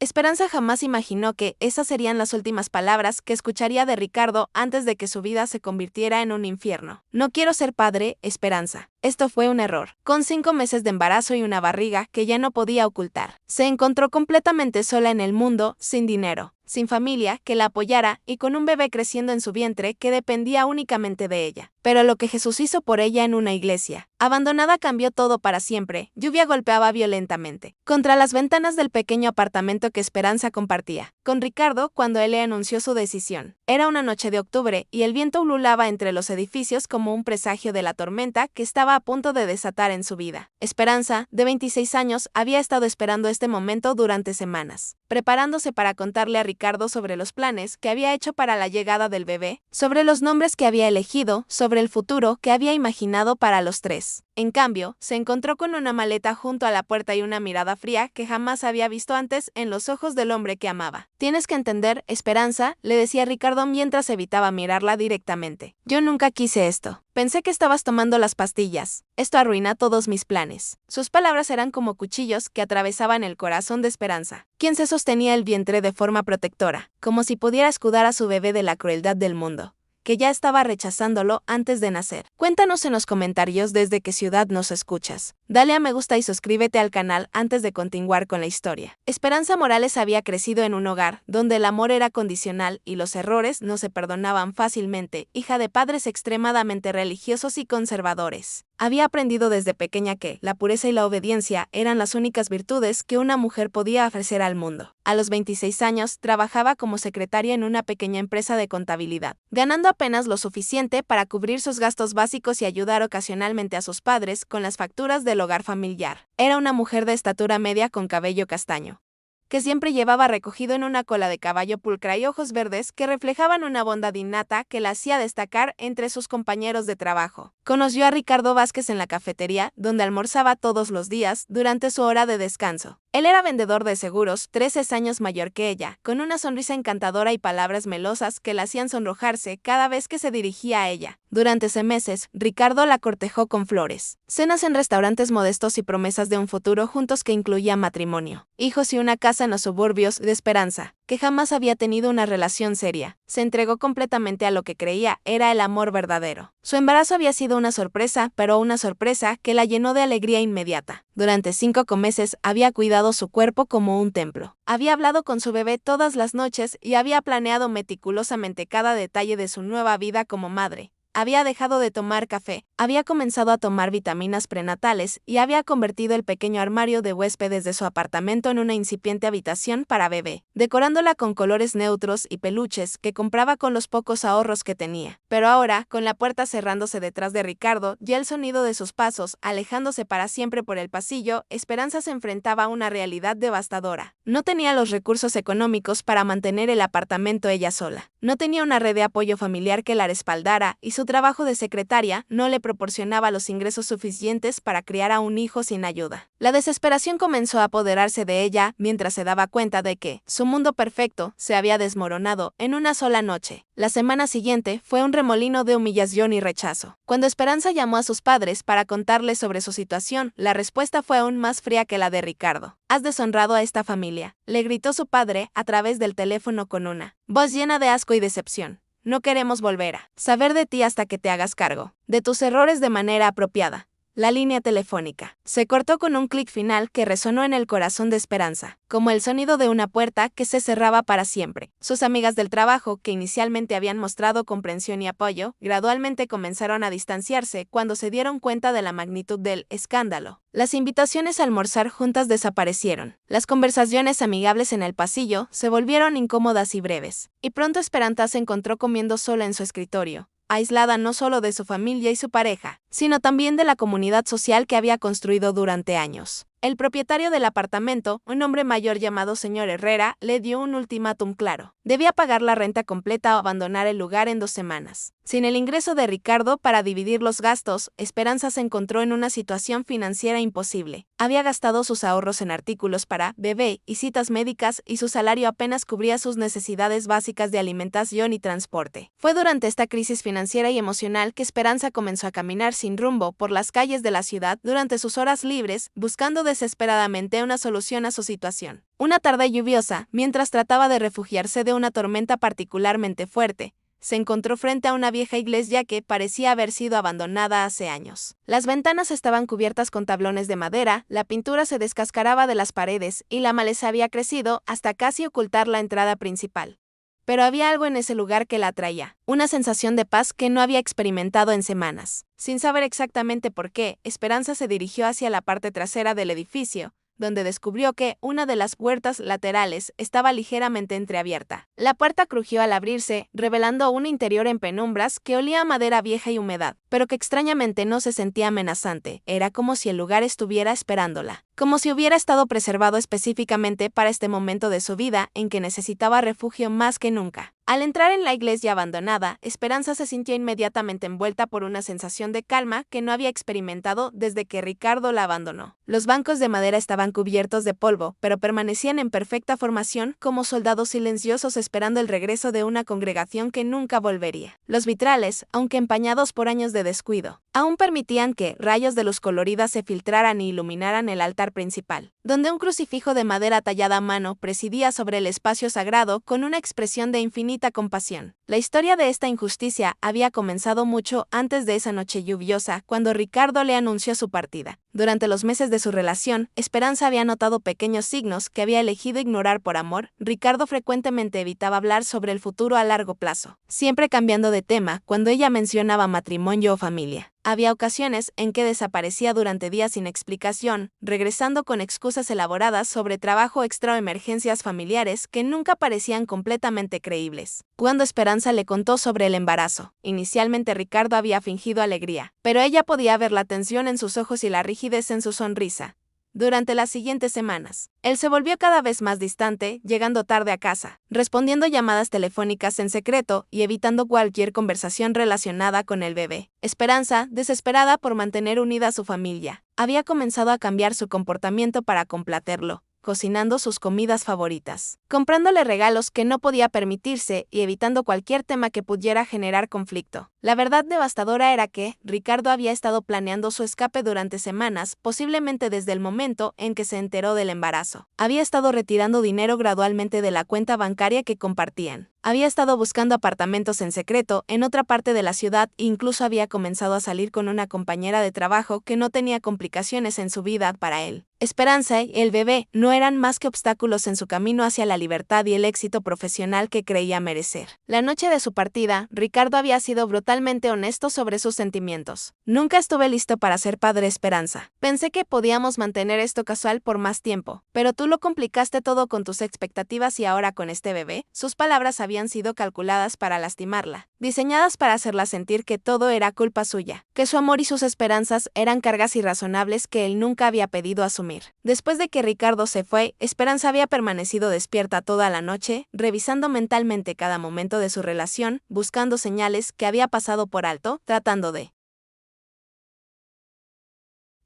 Esperanza jamás imaginó que esas serían las últimas palabras que escucharía de Ricardo antes de que su vida se convirtiera en un infierno. No quiero ser padre, Esperanza. Esto fue un error. Con 5 meses de embarazo y una barriga que ya no podía ocultar, se encontró completamente sola en el mundo, sin dinero, sin familia que la apoyara y con un bebé creciendo en su vientre que dependía únicamente de ella. Pero lo que Jesús hizo por ella en una iglesia, abandonada, cambió todo para siempre. Lluvia golpeaba violentamente contra las ventanas del pequeño apartamento que Esperanza compartía con Ricardo cuando él le anunció su decisión. Era una noche de octubre y el viento ululaba entre los edificios como un presagio de la tormenta que estaba a punto de desatar en su vida. Esperanza, de 26 años, había estado esperando este momento durante semanas, preparándose para contarle a Ricardo sobre los planes que había hecho para la llegada del bebé, sobre los nombres que había elegido, sobre el futuro que había imaginado para los tres. En cambio, se encontró con una maleta junto a la puerta y una mirada fría que jamás había visto antes en los ojos del hombre que amaba. Tienes que entender, Esperanza, le decía Ricardo mientras evitaba mirarla directamente. Yo nunca quise esto. Pensé que estabas tomando las pastillas. Esto arruina todos mis planes. Sus palabras eran como cuchillos que atravesaban el corazón de Esperanza, quien se sostenía el vientre de forma protectora, como si pudiera escudar a su bebé de la crueldad del mundo, que ya estaba rechazándolo antes de nacer. Cuéntanos en los comentarios desde qué ciudad nos escuchas. Dale a me gusta y suscríbete al canal antes de continuar con la historia. Esperanza Morales había crecido en un hogar donde el amor era condicional y los errores no se perdonaban fácilmente, hija de padres extremadamente religiosos y conservadores. Había aprendido desde pequeña que la pureza y la obediencia eran las únicas virtudes que una mujer podía ofrecer al mundo. A los 26 años, trabajaba como secretaria en una pequeña empresa de contabilidad, ganando apenas lo suficiente para cubrir sus gastos básicos y ayudar ocasionalmente a sus padres con las facturas del hogar familiar. Era una mujer de estatura media con cabello castaño, que siempre llevaba recogido en una cola de caballo pulcra y ojos verdes que reflejaban una bondad innata que la hacía destacar entre sus compañeros de trabajo. Conoció a Ricardo Vázquez en la cafetería, donde almorzaba todos los días durante su hora de descanso. Él era vendedor de seguros, 13 años mayor que ella, con una sonrisa encantadora y palabras melosas que la hacían sonrojarse cada vez que se dirigía a ella. Durante meses, Ricardo la cortejó con flores, cenas en restaurantes modestos y promesas de un futuro juntos que incluía matrimonio, hijos y una casa en los suburbios de Esperanza, que jamás había tenido una relación seria. Se entregó completamente a lo que creía era el amor verdadero. Su embarazo había sido una sorpresa, pero una sorpresa que la llenó de alegría inmediata. Durante 5 meses había cuidado su cuerpo como un templo. Había hablado con su bebé todas las noches y había planeado meticulosamente cada detalle de su nueva vida como madre. Había dejado de tomar café, había comenzado a tomar vitaminas prenatales y había convertido el pequeño armario de huéspedes de su apartamento en una incipiente habitación para bebé, decorándola con colores neutros y peluches que compraba con los pocos ahorros que tenía. Pero ahora, con la puerta cerrándose detrás de Ricardo y el sonido de sus pasos alejándose para siempre por el pasillo, Esperanza se enfrentaba a una realidad devastadora. No tenía los recursos económicos para mantener el apartamento ella sola. No tenía una red de apoyo familiar que la respaldara y su trabajo de secretaria no le proporcionaba los ingresos suficientes para criar a un hijo sin ayuda. La desesperación comenzó a apoderarse de ella mientras se daba cuenta de que su mundo perfecto se había desmoronado en una sola noche. La semana siguiente fue un remolino de humillación y rechazo. Cuando Esperanza llamó a sus padres para contarles sobre su situación, la respuesta fue aún más fría que la de Ricardo. «Has deshonrado a esta familia», le gritó su padre a través del teléfono con una voz llena de asco y decepción. «No queremos volver a saber de ti hasta que te hagas cargo de tus errores de manera apropiada». La línea telefónica se cortó con un clic final que resonó en el corazón de Esperanza, como el sonido de una puerta que se cerraba para siempre. Sus amigas del trabajo, que inicialmente habían mostrado comprensión y apoyo, gradualmente comenzaron a distanciarse cuando se dieron cuenta de la magnitud del escándalo. Las invitaciones a almorzar juntas desaparecieron. Las conversaciones amigables en el pasillo se volvieron incómodas y breves. Y pronto Esperanza se encontró comiendo sola en su escritorio, aislada no solo de su familia y su pareja, sino también de la comunidad social que había construido durante años. El propietario del apartamento, un hombre mayor llamado señor Herrera, le dio un ultimátum claro. Debía pagar la renta completa o abandonar el lugar en 2 semanas. Sin el ingreso de Ricardo para dividir los gastos, Esperanza se encontró en una situación financiera imposible. Había gastado sus ahorros en artículos para bebé y citas médicas y su salario apenas cubría sus necesidades básicas de alimentación y transporte. Fue durante esta crisis financiera y emocional que Esperanza comenzó a caminar sin rumbo por las calles de la ciudad durante sus horas libres, buscando desesperadamente una solución a su situación. Una tarde lluviosa, mientras trataba de refugiarse de una tormenta particularmente fuerte, se encontró frente a una vieja iglesia que parecía haber sido abandonada hace años. Las ventanas estaban cubiertas con tablones de madera, la pintura se descascaraba de las paredes y la maleza había crecido hasta casi ocultar la entrada principal. Pero había algo en ese lugar que la atraía, una sensación de paz que no había experimentado en semanas. Sin saber exactamente por qué, Esperanza se dirigió hacia la parte trasera del edificio, donde descubrió que una de las puertas laterales estaba ligeramente entreabierta. La puerta crujió al abrirse, revelando un interior en penumbras que olía a madera vieja y humedad, pero que extrañamente no se sentía amenazante. Era como si el lugar estuviera esperándola, como si hubiera estado preservado específicamente para este momento de su vida en que necesitaba refugio más que nunca. Al entrar en la iglesia abandonada, Esperanza se sintió inmediatamente envuelta por una sensación de calma que no había experimentado desde que Ricardo la abandonó. Los bancos de madera estaban cubiertos de polvo, pero permanecían en perfecta formación como soldados silenciosos esperando el regreso de una congregación que nunca volvería. Los vitrales, aunque empañados por años de descuido, aún permitían que rayos de luz colorida se filtraran e iluminaran el altar principal, donde un crucifijo de madera tallada a mano presidía sobre el espacio sagrado con una expresión de infinita compasión. La historia de esta injusticia había comenzado mucho antes de esa noche lluviosa, cuando Ricardo le anunció su partida. Durante los meses de su relación, Esperanza había notado pequeños signos que había elegido ignorar por amor. Ricardo frecuentemente evitaba hablar sobre el futuro a largo plazo, siempre cambiando de tema cuando ella mencionaba matrimonio o familia. Había ocasiones en que desaparecía durante días sin explicación, regresando con excusas elaboradas sobre trabajo extra o emergencias familiares que nunca parecían completamente creíbles. Cuando Esperanza le contó sobre el embarazo, inicialmente Ricardo había fingido alegría, pero ella podía ver la tensión en sus ojos y la rigidez en su sonrisa. Durante las siguientes semanas, él se volvió cada vez más distante, llegando tarde a casa, respondiendo llamadas telefónicas en secreto y evitando cualquier conversación relacionada con el bebé. Esperanza, desesperada por mantener unida a su familia, había comenzado a cambiar su comportamiento para complacerlo, cocinando sus comidas favoritas, comprándole regalos que no podía permitirse y evitando cualquier tema que pudiera generar conflicto. La verdad devastadora era que Ricardo había estado planeando su escape durante semanas, posiblemente desde el momento en que se enteró del embarazo. Había estado retirando dinero gradualmente de la cuenta bancaria que compartían. Había estado buscando apartamentos en secreto en otra parte de la ciudad e incluso había comenzado a salir con una compañera de trabajo que no tenía complicaciones en su vida para él. Esperanza y el bebé no eran más que obstáculos en su camino hacia la libertad y el éxito profesional que creía merecer. La noche de su partida, Ricardo había sido brutalmente honesto sobre sus sentimientos. Nunca estuve listo para ser padre, Esperanza. Pensé que podíamos mantener esto casual por más tiempo, pero tú lo complicaste todo con tus expectativas y ahora con este bebé. Sus palabras habían sido calculadas para lastimarla, diseñadas para hacerla sentir que todo era culpa suya, que su amor y sus esperanzas eran cargas irrazonables que él nunca había pedido asumir. Después de que Ricardo se fue, Esperanza había permanecido despierta toda la noche, revisando mentalmente cada momento de su relación, buscando señales que había pasado por alto, tratando de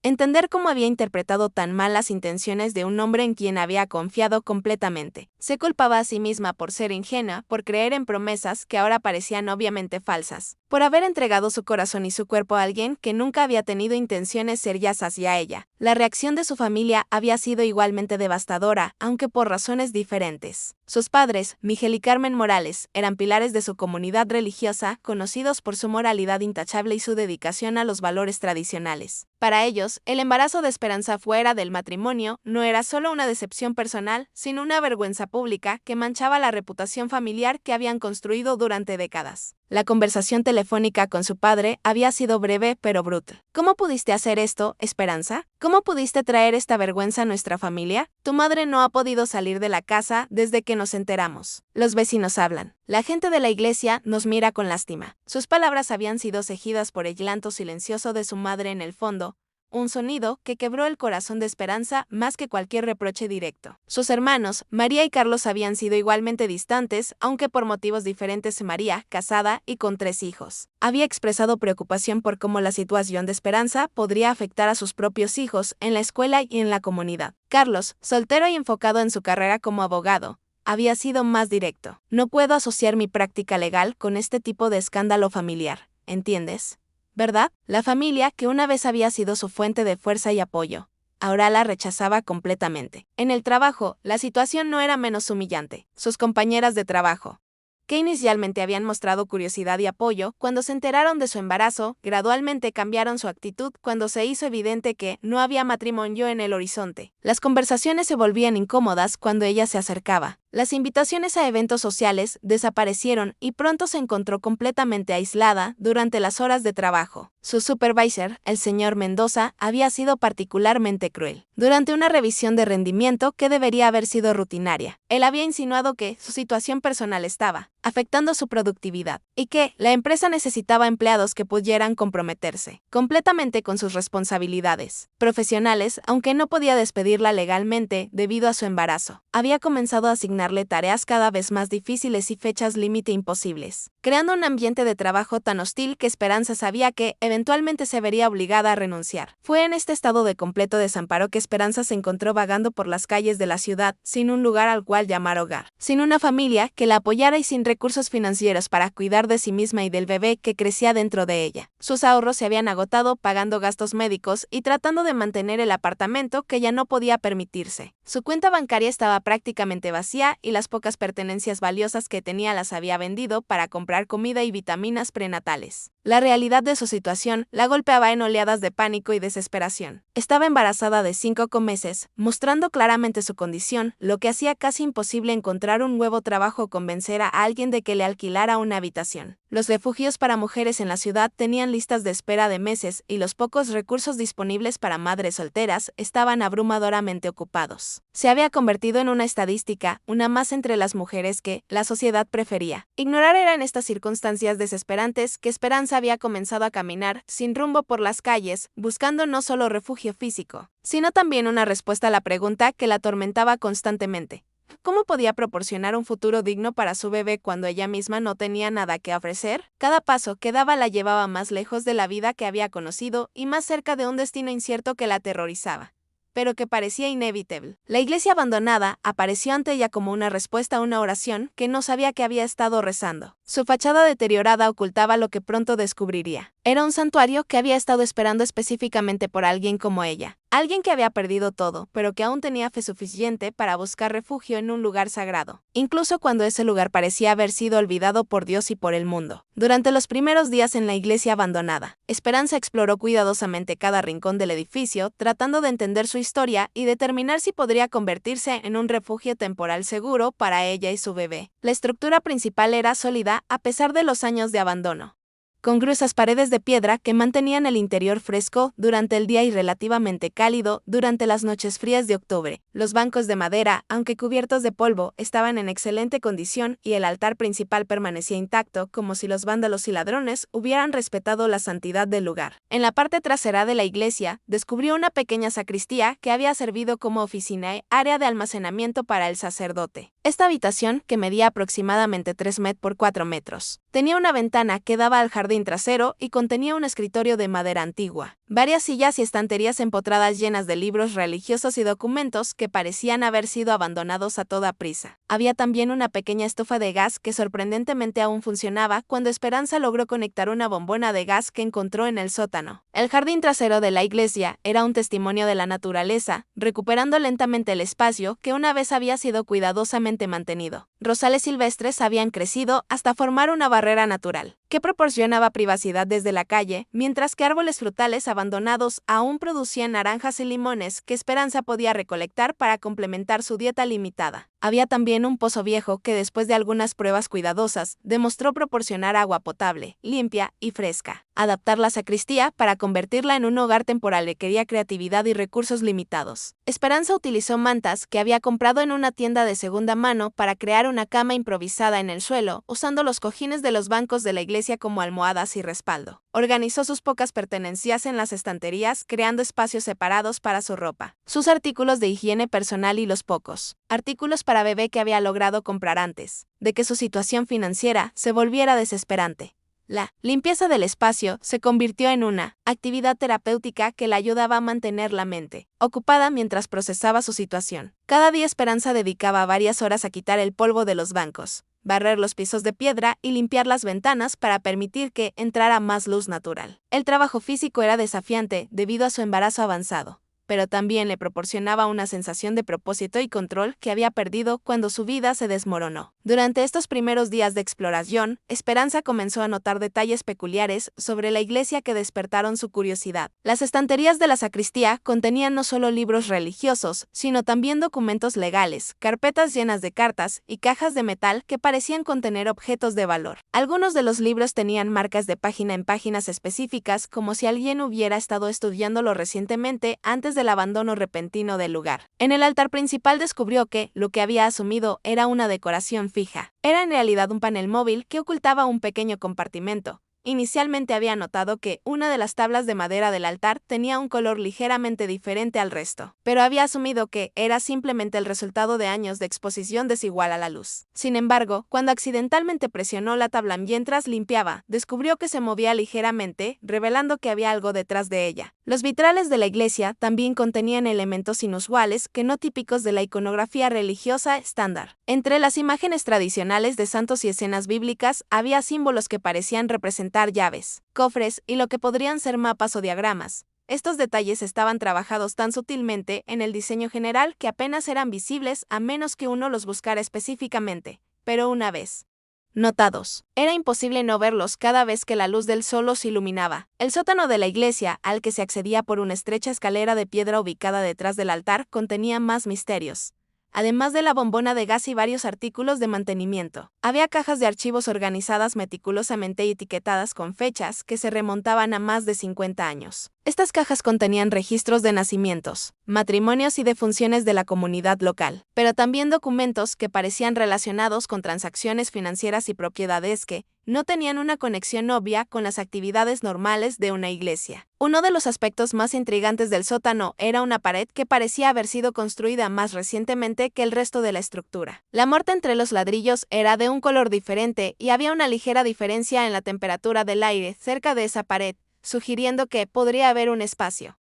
entender cómo había interpretado tan mal las intenciones de un hombre en quien había confiado completamente. Se culpaba a sí misma por ser ingenua, por creer en promesas que ahora parecían obviamente falsas, por haber entregado su corazón y su cuerpo a alguien que nunca había tenido intenciones serias hacia ella. La reacción de su familia había sido igualmente devastadora, aunque por razones diferentes. Sus padres, Miguel y Carmen Morales, eran pilares de su comunidad religiosa, conocidos por su moralidad intachable y su dedicación a los valores tradicionales. Para ellos, el embarazo de Esperanza fuera del matrimonio no era solo una decepción personal, sino una vergüenza pública que manchaba la reputación familiar que habían construido durante décadas. La conversación telefónica con su padre había sido breve pero brutal. ¿Cómo pudiste hacer esto, Esperanza? ¿Cómo pudiste traer esta vergüenza a nuestra familia? Tu madre no ha podido salir de la casa desde que nos enteramos. Los vecinos hablan. La gente de la iglesia nos mira con lástima. Sus palabras habían sido cejidas por el llanto silencioso de su madre en el fondo, un sonido que quebró el corazón de Esperanza más que cualquier reproche directo. Sus hermanos, María y Carlos, habían sido igualmente distantes, aunque por motivos diferentes. María, casada y con 3 hijos, había expresado preocupación por cómo la situación de Esperanza podría afectar a sus propios hijos en la escuela y en la comunidad. Carlos, soltero y enfocado en su carrera como abogado, había sido más directo. No puedo asociar mi práctica legal con este tipo de escándalo familiar, ¿entiendes? ¿Verdad? La familia, que una vez había sido su fuente de fuerza y apoyo, ahora la rechazaba completamente. En el trabajo, la situación no era menos humillante. Sus compañeras de trabajo, que inicialmente habían mostrado curiosidad y apoyo cuando se enteraron de su embarazo, gradualmente cambiaron su actitud cuando se hizo evidente que no había matrimonio en el horizonte. Las conversaciones se volvían incómodas cuando ella se acercaba. Las invitaciones a eventos sociales desaparecieron y pronto se encontró completamente aislada durante las horas de trabajo. Su supervisor, el señor Mendoza, había sido particularmente cruel. Durante una revisión de rendimiento que debería haber sido rutinaria, él había insinuado que su situación personal estaba afectando su productividad y que la empresa necesitaba empleados que pudieran comprometerse completamente con sus responsabilidades profesionales, aunque no podía despedirla legalmente debido a su embarazo. Había comenzado a asignarle tareas cada vez más difíciles y fechas límite imposibles, creando un ambiente de trabajo tan hostil que Esperanza sabía que eventualmente se vería obligada a renunciar. Fue en este estado de completo desamparo que Esperanza se encontró vagando por las calles de la ciudad, sin un lugar al cual llamar hogar, sin una familia que la apoyara y sin recursos financieros para cuidar de sí misma y del bebé que crecía dentro de ella. Sus ahorros se habían agotado pagando gastos médicos y tratando de mantener el apartamento que ya no podía permitirse. Su cuenta bancaria estaba prácticamente vacía y las pocas pertenencias valiosas que tenía las había vendido para comprar comida y vitaminas prenatales. La realidad de su situación la golpeaba en oleadas de pánico y desesperación. Estaba embarazada de 5 meses, mostrando claramente su condición, lo que hacía casi imposible encontrar un nuevo trabajo o convencer a alguien de que le alquilara una habitación. Los refugios para mujeres en la ciudad tenían listas de espera de meses y los pocos recursos disponibles para madres solteras estaban abrumadoramente ocupados. Se había convertido en una estadística, una más entre las mujeres que la sociedad prefería. Ignorar era en estas circunstancias desesperantes que Esperanza había comenzado a caminar sin rumbo por las calles, buscando no solo refugio físico, sino también una respuesta a la pregunta que la atormentaba constantemente. ¿Cómo podía proporcionar un futuro digno para su bebé cuando ella misma no tenía nada que ofrecer? Cada paso que daba la llevaba más lejos de la vida que había conocido y más cerca de un destino incierto que la aterrorizaba, pero que parecía inevitable. La iglesia abandonada apareció ante ella como una respuesta a una oración que no sabía que había estado rezando. Su fachada deteriorada ocultaba lo que pronto descubriría. Era un santuario que había estado esperando específicamente por alguien como ella. Alguien que había perdido todo, pero que aún tenía fe suficiente para buscar refugio en un lugar sagrado, incluso cuando ese lugar parecía haber sido olvidado por Dios y por el mundo. Durante los primeros días en la iglesia abandonada, Esperanza exploró cuidadosamente cada rincón del edificio, tratando de entender su historia y determinar si podría convertirse en un refugio temporal seguro para ella y su bebé. La estructura principal era sólida a pesar de los años de abandono, con gruesas paredes de piedra que mantenían el interior fresco durante el día y relativamente cálido durante las noches frías de octubre. Los bancos de madera, aunque cubiertos de polvo, estaban en excelente condición y el altar principal permanecía intacto, como si los vándalos y ladrones hubieran respetado la santidad del lugar. En la parte trasera de la iglesia, descubrió una pequeña sacristía que había servido como oficina y área de almacenamiento para el sacerdote. Esta habitación, que medía aproximadamente 3 por 4 metros, tenía una ventana que daba al jardín trasero y contenía un escritorio de madera antigua, varias sillas y estanterías empotradas llenas de libros religiosos y documentos que parecían haber sido abandonados a toda prisa. Había también una pequeña estufa de gas que sorprendentemente aún funcionaba cuando Esperanza logró conectar una bombona de gas que encontró en el sótano. El jardín trasero de la iglesia era un testimonio de la naturaleza, recuperando lentamente el espacio que una vez había sido cuidadosamente mantenido. Rosales silvestres habían crecido hasta formar una barrera natural, que proporcionaba privacidad desde la calle, mientras que árboles frutales abandonados aún producían naranjas y limones que Esperanza podía recolectar para complementar su dieta limitada. Había también un pozo viejo que, después de algunas pruebas cuidadosas, demostró proporcionar agua potable, limpia y fresca. adaptar la sacristía para convertirla en un hogar temporal requería creatividad y recursos limitados. Esperanza utilizó mantas que había comprado en una tienda de segunda mano para crear una cama improvisada en el suelo, usando los cojines de los bancos de la iglesia como almohadas y respaldo. Organizó sus pocas pertenencias en las estanterías, creando espacios separados para su ropa, sus artículos de higiene personal y los pocos artículos para bebé que había logrado comprar antes de que su situación financiera se volviera desesperante. La limpieza del espacio se convirtió en una actividad terapéutica que la ayudaba a mantener la mente ocupada mientras procesaba su situación. Cada día Esperanza dedicaba varias horas a quitar el polvo de los bancos, barrer los pisos de piedra y limpiar las ventanas para permitir que entrara más luz natural. El trabajo físico era desafiante debido a su embarazo avanzado, pero también le proporcionaba una sensación de propósito y control que había perdido cuando su vida se desmoronó. Durante estos primeros días de exploración, Esperanza comenzó a notar detalles peculiares sobre la iglesia que despertaron su curiosidad. Las estanterías de la sacristía contenían no solo libros religiosos, sino también documentos legales, carpetas llenas de cartas y cajas de metal que parecían contener objetos de valor. Algunos de los libros tenían marcas de página en páginas específicas, como si alguien hubiera estado estudiándolo recientemente antes del abandono repentino del lugar. En el altar principal descubrió que lo que había asumido era una decoración fija. Era en realidad un panel móvil que ocultaba un pequeño compartimento. Inicialmente había notado que una de las tablas de madera del altar tenía un color ligeramente diferente al resto, pero había asumido que era simplemente el resultado de años de exposición desigual a la luz. Sin embargo, cuando accidentalmente presionó la tabla mientras limpiaba, descubrió que se movía ligeramente, revelando que había algo detrás de ella. Los vitrales de la iglesia también contenían elementos inusuales que no típicos de la iconografía religiosa estándar. Entre las imágenes tradicionales de santos y escenas bíblicas había símbolos que parecían representar llaves, cofres y lo que podrían ser mapas o diagramas. Estos detalles estaban trabajados tan sutilmente en el diseño general que apenas eran visibles a menos que uno los buscara específicamente, pero una vez notados, era imposible no verlos cada vez que la luz del sol los iluminaba. El sótano de la iglesia, al que se accedía por una estrecha escalera de piedra ubicada detrás del altar, contenía más misterios. Además de la bombona de gas y varios artículos de mantenimiento, había cajas de archivos organizadas meticulosamente y etiquetadas con fechas que se remontaban a más de 50 años. Estas cajas contenían registros de nacimientos, matrimonios y defunciones de la comunidad local, pero también documentos que parecían relacionados con transacciones financieras y propiedades que no tenían una conexión obvia con las actividades normales de una iglesia. Uno de los aspectos más intrigantes del sótano era una pared que parecía haber sido construida más recientemente que el resto de la estructura. La morta entre los ladrillos era de un color diferente y había una ligera diferencia en la temperatura del aire cerca de esa pared, sugiriendo que podría haber un espacio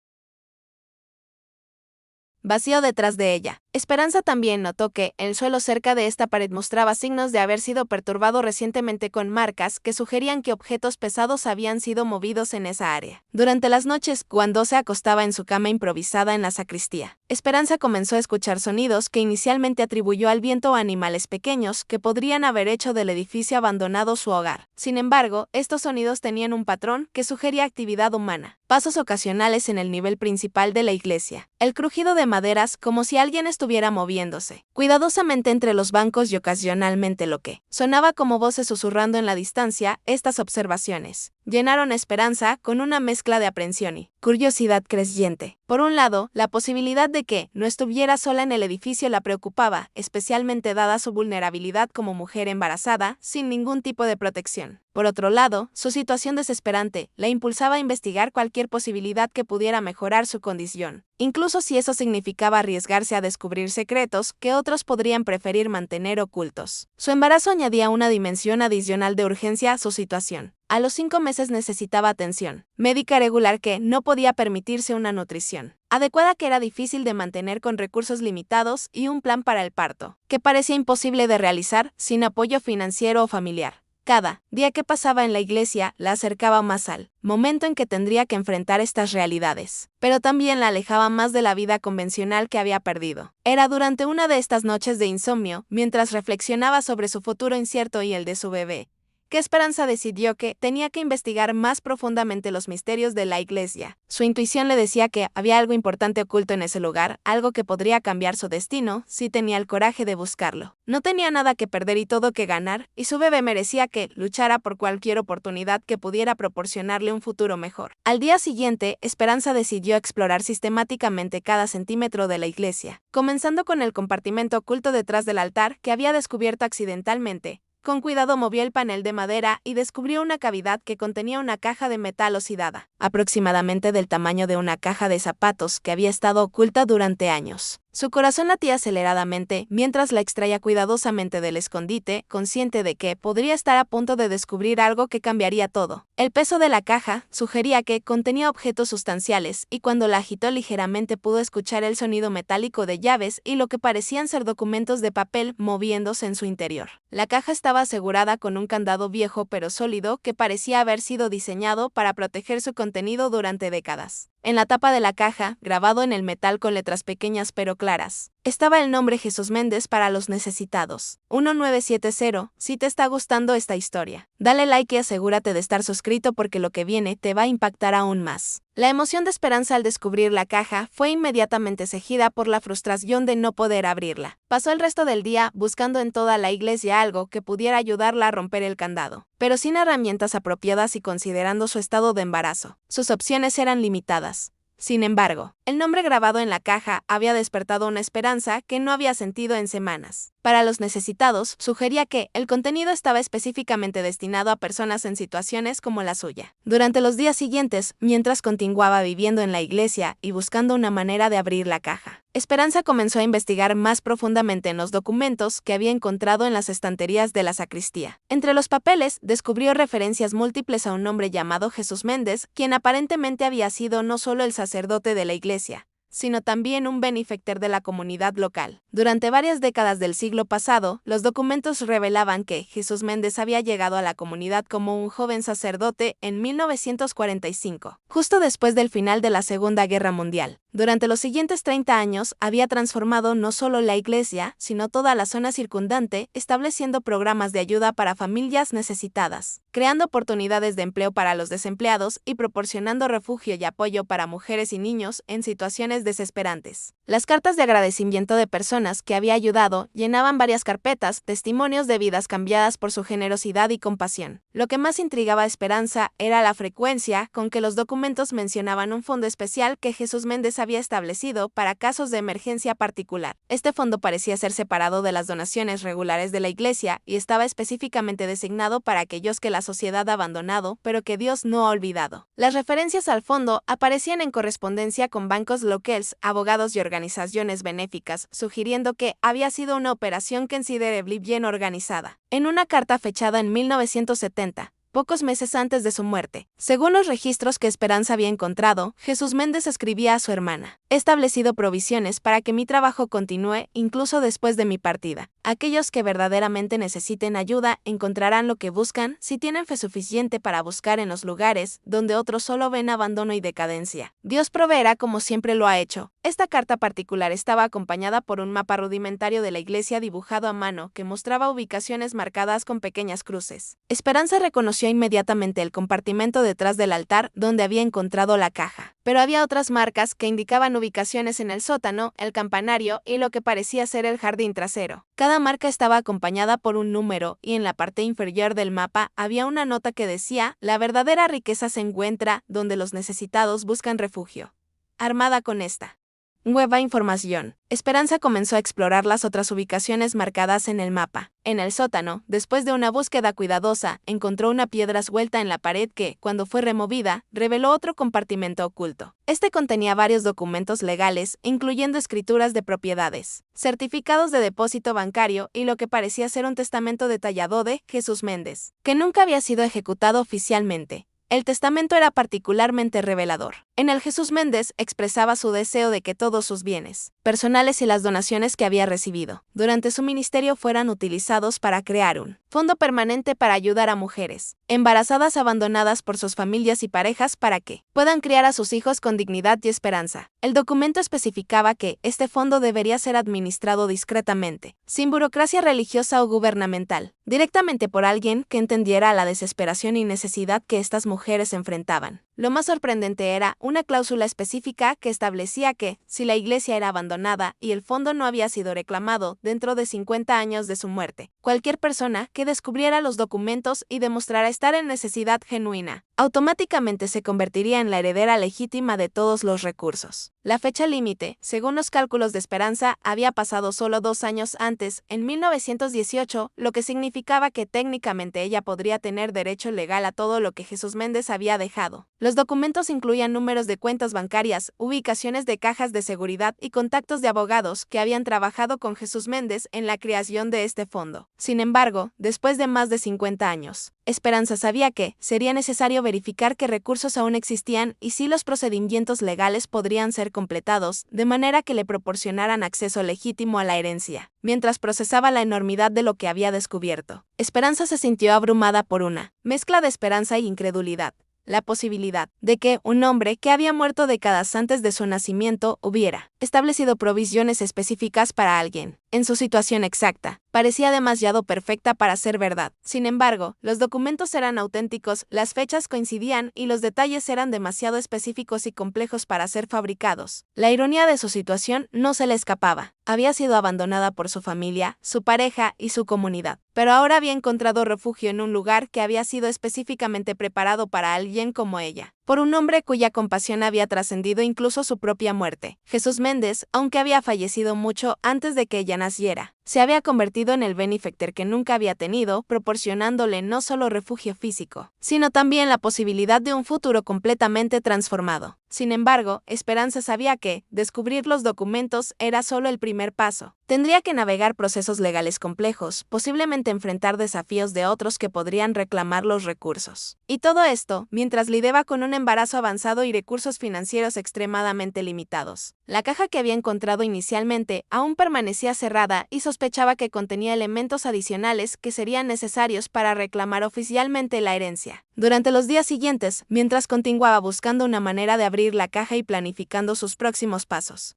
vacío detrás de ella. Esperanza también notó que el suelo cerca de esta pared mostraba signos de haber sido perturbado recientemente con marcas que sugerían que objetos pesados habían sido movidos en esa área. Durante las noches, cuando se acostaba en su cama improvisada en la sacristía, Esperanza comenzó a escuchar sonidos que inicialmente atribuyó al viento o animales pequeños que podrían haber hecho del edificio abandonado su hogar. Sin embargo, estos sonidos tenían un patrón que sugería actividad humana. Pasos ocasionales en el nivel principal de la iglesia. El crujido de maderas como si alguien estuviera moviéndose cuidadosamente entre los bancos y ocasionalmente lo que sonaba como voces susurrando en la distancia. Estas observaciones llenaron a Esperanza con una mezcla de aprensión y curiosidad creciente. Por un lado, la posibilidad de que no estuviera sola en el edificio la preocupaba, especialmente dada su vulnerabilidad como mujer embarazada, sin ningún tipo de protección. Por otro lado, su situación desesperante la impulsaba a investigar cualquier posibilidad que pudiera mejorar su condición, incluso si eso significaba arriesgarse a descubrir secretos que otros podrían preferir mantener ocultos. Su embarazo añadía una dimensión adicional de urgencia a su situación. A los 5 meses necesitaba atención médica regular que no podía permitirse una nutrición adecuada que era difícil de mantener con recursos limitados y un plan para el parto, que parecía imposible de realizar sin apoyo financiero o familiar. Cada día que pasaba en la iglesia la acercaba más al momento en que tendría que enfrentar estas realidades, pero también la alejaba más de la vida convencional que había perdido. Era durante una de estas noches de insomnio, mientras reflexionaba sobre su futuro incierto y el de su bebé, que Esperanza decidió que tenía que investigar más profundamente los misterios de la iglesia. Su intuición le decía que había algo importante oculto en ese lugar, algo que podría cambiar su destino si tenía el coraje de buscarlo. No tenía nada que perder y todo que ganar, y su bebé merecía que luchara por cualquier oportunidad que pudiera proporcionarle un futuro mejor. Al día siguiente, Esperanza decidió explorar sistemáticamente cada centímetro de la iglesia, comenzando con el compartimento oculto detrás del altar que había descubierto accidentalmente. Con cuidado movió el panel de madera y descubrió una cavidad que contenía una caja de metal oxidada, aproximadamente del tamaño de una caja de zapatos que había estado oculta durante años. Su corazón latía aceleradamente mientras la extraía cuidadosamente del escondite, consciente de que podría estar a punto de descubrir algo que cambiaría todo. El peso de la caja sugería que contenía objetos sustanciales, y cuando la agitó ligeramente pudo escuchar el sonido metálico de llaves y lo que parecían ser documentos de papel moviéndose en su interior. La caja estaba asegurada con un candado viejo pero sólido que parecía haber sido diseñado para proteger su contenido durante décadas. En la tapa de la caja, grabado en el metal con letras pequeñas pero claras, estaba el nombre Jesús Méndez para los necesitados. 1970. Si te está gustando esta historia, dale like y asegúrate de estar suscrito porque lo que viene te va a impactar aún más. La emoción de Esperanza al descubrir la caja fue inmediatamente seguida por la frustración de no poder abrirla. Pasó el resto del día buscando en toda la iglesia algo que pudiera ayudarla a romper el candado, pero sin herramientas apropiadas y considerando su estado de embarazo. Sus opciones eran limitadas. Sin embargo, el nombre grabado en la caja había despertado una esperanza que no había sentido en semanas. Para los necesitados, sugería que el contenido estaba específicamente destinado a personas en situaciones como la suya. Durante los días siguientes, mientras continuaba viviendo en la iglesia y buscando una manera de abrir la caja, Esperanza comenzó a investigar más profundamente en los documentos que había encontrado en las estanterías de la sacristía. Entre los papeles, descubrió referencias múltiples a un hombre llamado Jesús Méndez, quien aparentemente había sido no solo el sacerdote de la iglesia, sino también un benefactor de la comunidad local. Durante varias décadas del siglo pasado, los documentos revelaban que Jesús Méndez había llegado a la comunidad como un joven sacerdote en 1945, justo después del final de la Segunda Guerra Mundial. Durante los siguientes 30 años, había transformado no solo la iglesia, sino toda la zona circundante, estableciendo programas de ayuda para familias necesitadas, creando oportunidades de empleo para los desempleados y proporcionando refugio y apoyo para mujeres y niños en situaciones desesperantes. Las cartas de agradecimiento de personas que había ayudado llenaban varias carpetas, testimonios de vidas cambiadas por su generosidad y compasión. Lo que más intrigaba a Esperanza era la frecuencia con que los documentos mencionaban un fondo especial que Jesús Méndez había establecido para casos de emergencia particular. Este fondo parecía ser separado de las donaciones regulares de la iglesia y estaba específicamente designado para aquellos que la sociedad ha abandonado, pero que Dios no ha olvidado. Las referencias al fondo aparecían en correspondencia con bancos locales, abogados y organizaciones benéficas, sugiriendo que había sido una operación considerable y bien organizada. En una carta fechada en 1970, pocos meses antes de su muerte, según los registros que Esperanza había encontrado, Jesús Méndez escribía a su hermana: "He establecido provisiones para que mi trabajo continúe incluso después de mi partida. Aquellos que verdaderamente necesiten ayuda encontrarán lo que buscan si tienen fe suficiente para buscar en los lugares donde otros solo ven abandono y decadencia. Dios proveerá como siempre lo ha hecho". Esta carta particular estaba acompañada por un mapa rudimentario de la iglesia dibujado a mano que mostraba ubicaciones marcadas con pequeñas cruces. Esperanza reconoció inmediatamente el compartimento detrás del altar donde había encontrado la caja, pero había otras marcas que indicaban ubicaciones en el sótano, el campanario y lo que parecía ser el jardín trasero. Cada marca estaba acompañada por un número y en la parte inferior del mapa había una nota que decía: "La verdadera riqueza se encuentra donde los necesitados buscan refugio". Armada con esta nueva información, Esperanza comenzó a explorar las otras ubicaciones marcadas en el mapa. En el sótano, después de una búsqueda cuidadosa, encontró una piedra suelta en la pared que, cuando fue removida, reveló otro compartimento oculto. Este contenía varios documentos legales, incluyendo escrituras de propiedades, certificados de depósito bancario y lo que parecía ser un testamento detallado de Jesús Méndez, que nunca había sido ejecutado oficialmente. El testamento era particularmente revelador. En él Jesús Méndez expresaba su deseo de que todos sus bienes personales y las donaciones que había recibido durante su ministerio fueran utilizados para crear un fondo permanente para ayudar a mujeres embarazadas abandonadas por sus familias y parejas para que puedan criar a sus hijos con dignidad y esperanza. El documento especificaba que este fondo debería ser administrado discretamente, sin burocracia religiosa o gubernamental, directamente por alguien que entendiera la desesperación y necesidad que estas mujeres enfrentaban. Lo más sorprendente era una cláusula específica que establecía que, si la iglesia era abandonada y el fondo no había sido reclamado dentro de 50 años de su muerte, cualquier persona que descubriera los documentos y demostrara estar en necesidad genuina, automáticamente se convertiría en la heredera legítima de todos los recursos. La fecha límite, según los cálculos de Esperanza, había pasado solo 2 años antes, en 1918, lo que significaba que técnicamente ella podría tener derecho legal a todo lo que Jesús Méndez había dejado. Los documentos incluían números de cuentas bancarias, ubicaciones de cajas de seguridad y contactos de abogados que habían trabajado con Jesús Méndez en la creación de este fondo. Sin embargo, después de más de 50 años, Esperanza sabía que sería necesario verificar qué recursos aún existían y si los procedimientos legales podrían ser completados, de manera que le proporcionaran acceso legítimo a la herencia. Mientras procesaba la enormidad de lo que había descubierto, Esperanza se sintió abrumada por una mezcla de esperanza e incredulidad. La posibilidad de que un hombre que había muerto décadas antes de su nacimiento hubiera establecido provisiones específicas para alguien en su situación exacta parecía demasiado perfecta para ser verdad. Sin embargo, los documentos eran auténticos, las fechas coincidían y los detalles eran demasiado específicos y complejos para ser fabricados. La ironía de su situación no se le escapaba. Había sido abandonada por su familia, su pareja y su comunidad, pero ahora había encontrado refugio en un lugar que había sido específicamente preparado para alguien como ella, por un hombre cuya compasión había trascendido incluso su propia muerte. Jesús Méndez, aunque había fallecido mucho antes de que ella naciera, se había convertido en el benefactor que nunca había tenido, proporcionándole no solo refugio físico, sino también la posibilidad de un futuro completamente transformado. Sin embargo, Esperanza sabía que descubrir los documentos era solo el primer paso. Tendría que navegar procesos legales complejos, posiblemente enfrentar desafíos de otros que podrían reclamar los recursos. Y todo esto, mientras lidiaba con un embarazo avanzado y recursos financieros extremadamente limitados. La caja que había encontrado inicialmente aún permanecía cerrada y sospechaba que contenía elementos adicionales que serían necesarios para reclamar oficialmente la herencia. Durante los días siguientes, mientras continuaba buscando una manera de abrir la caja y planificando sus próximos pasos,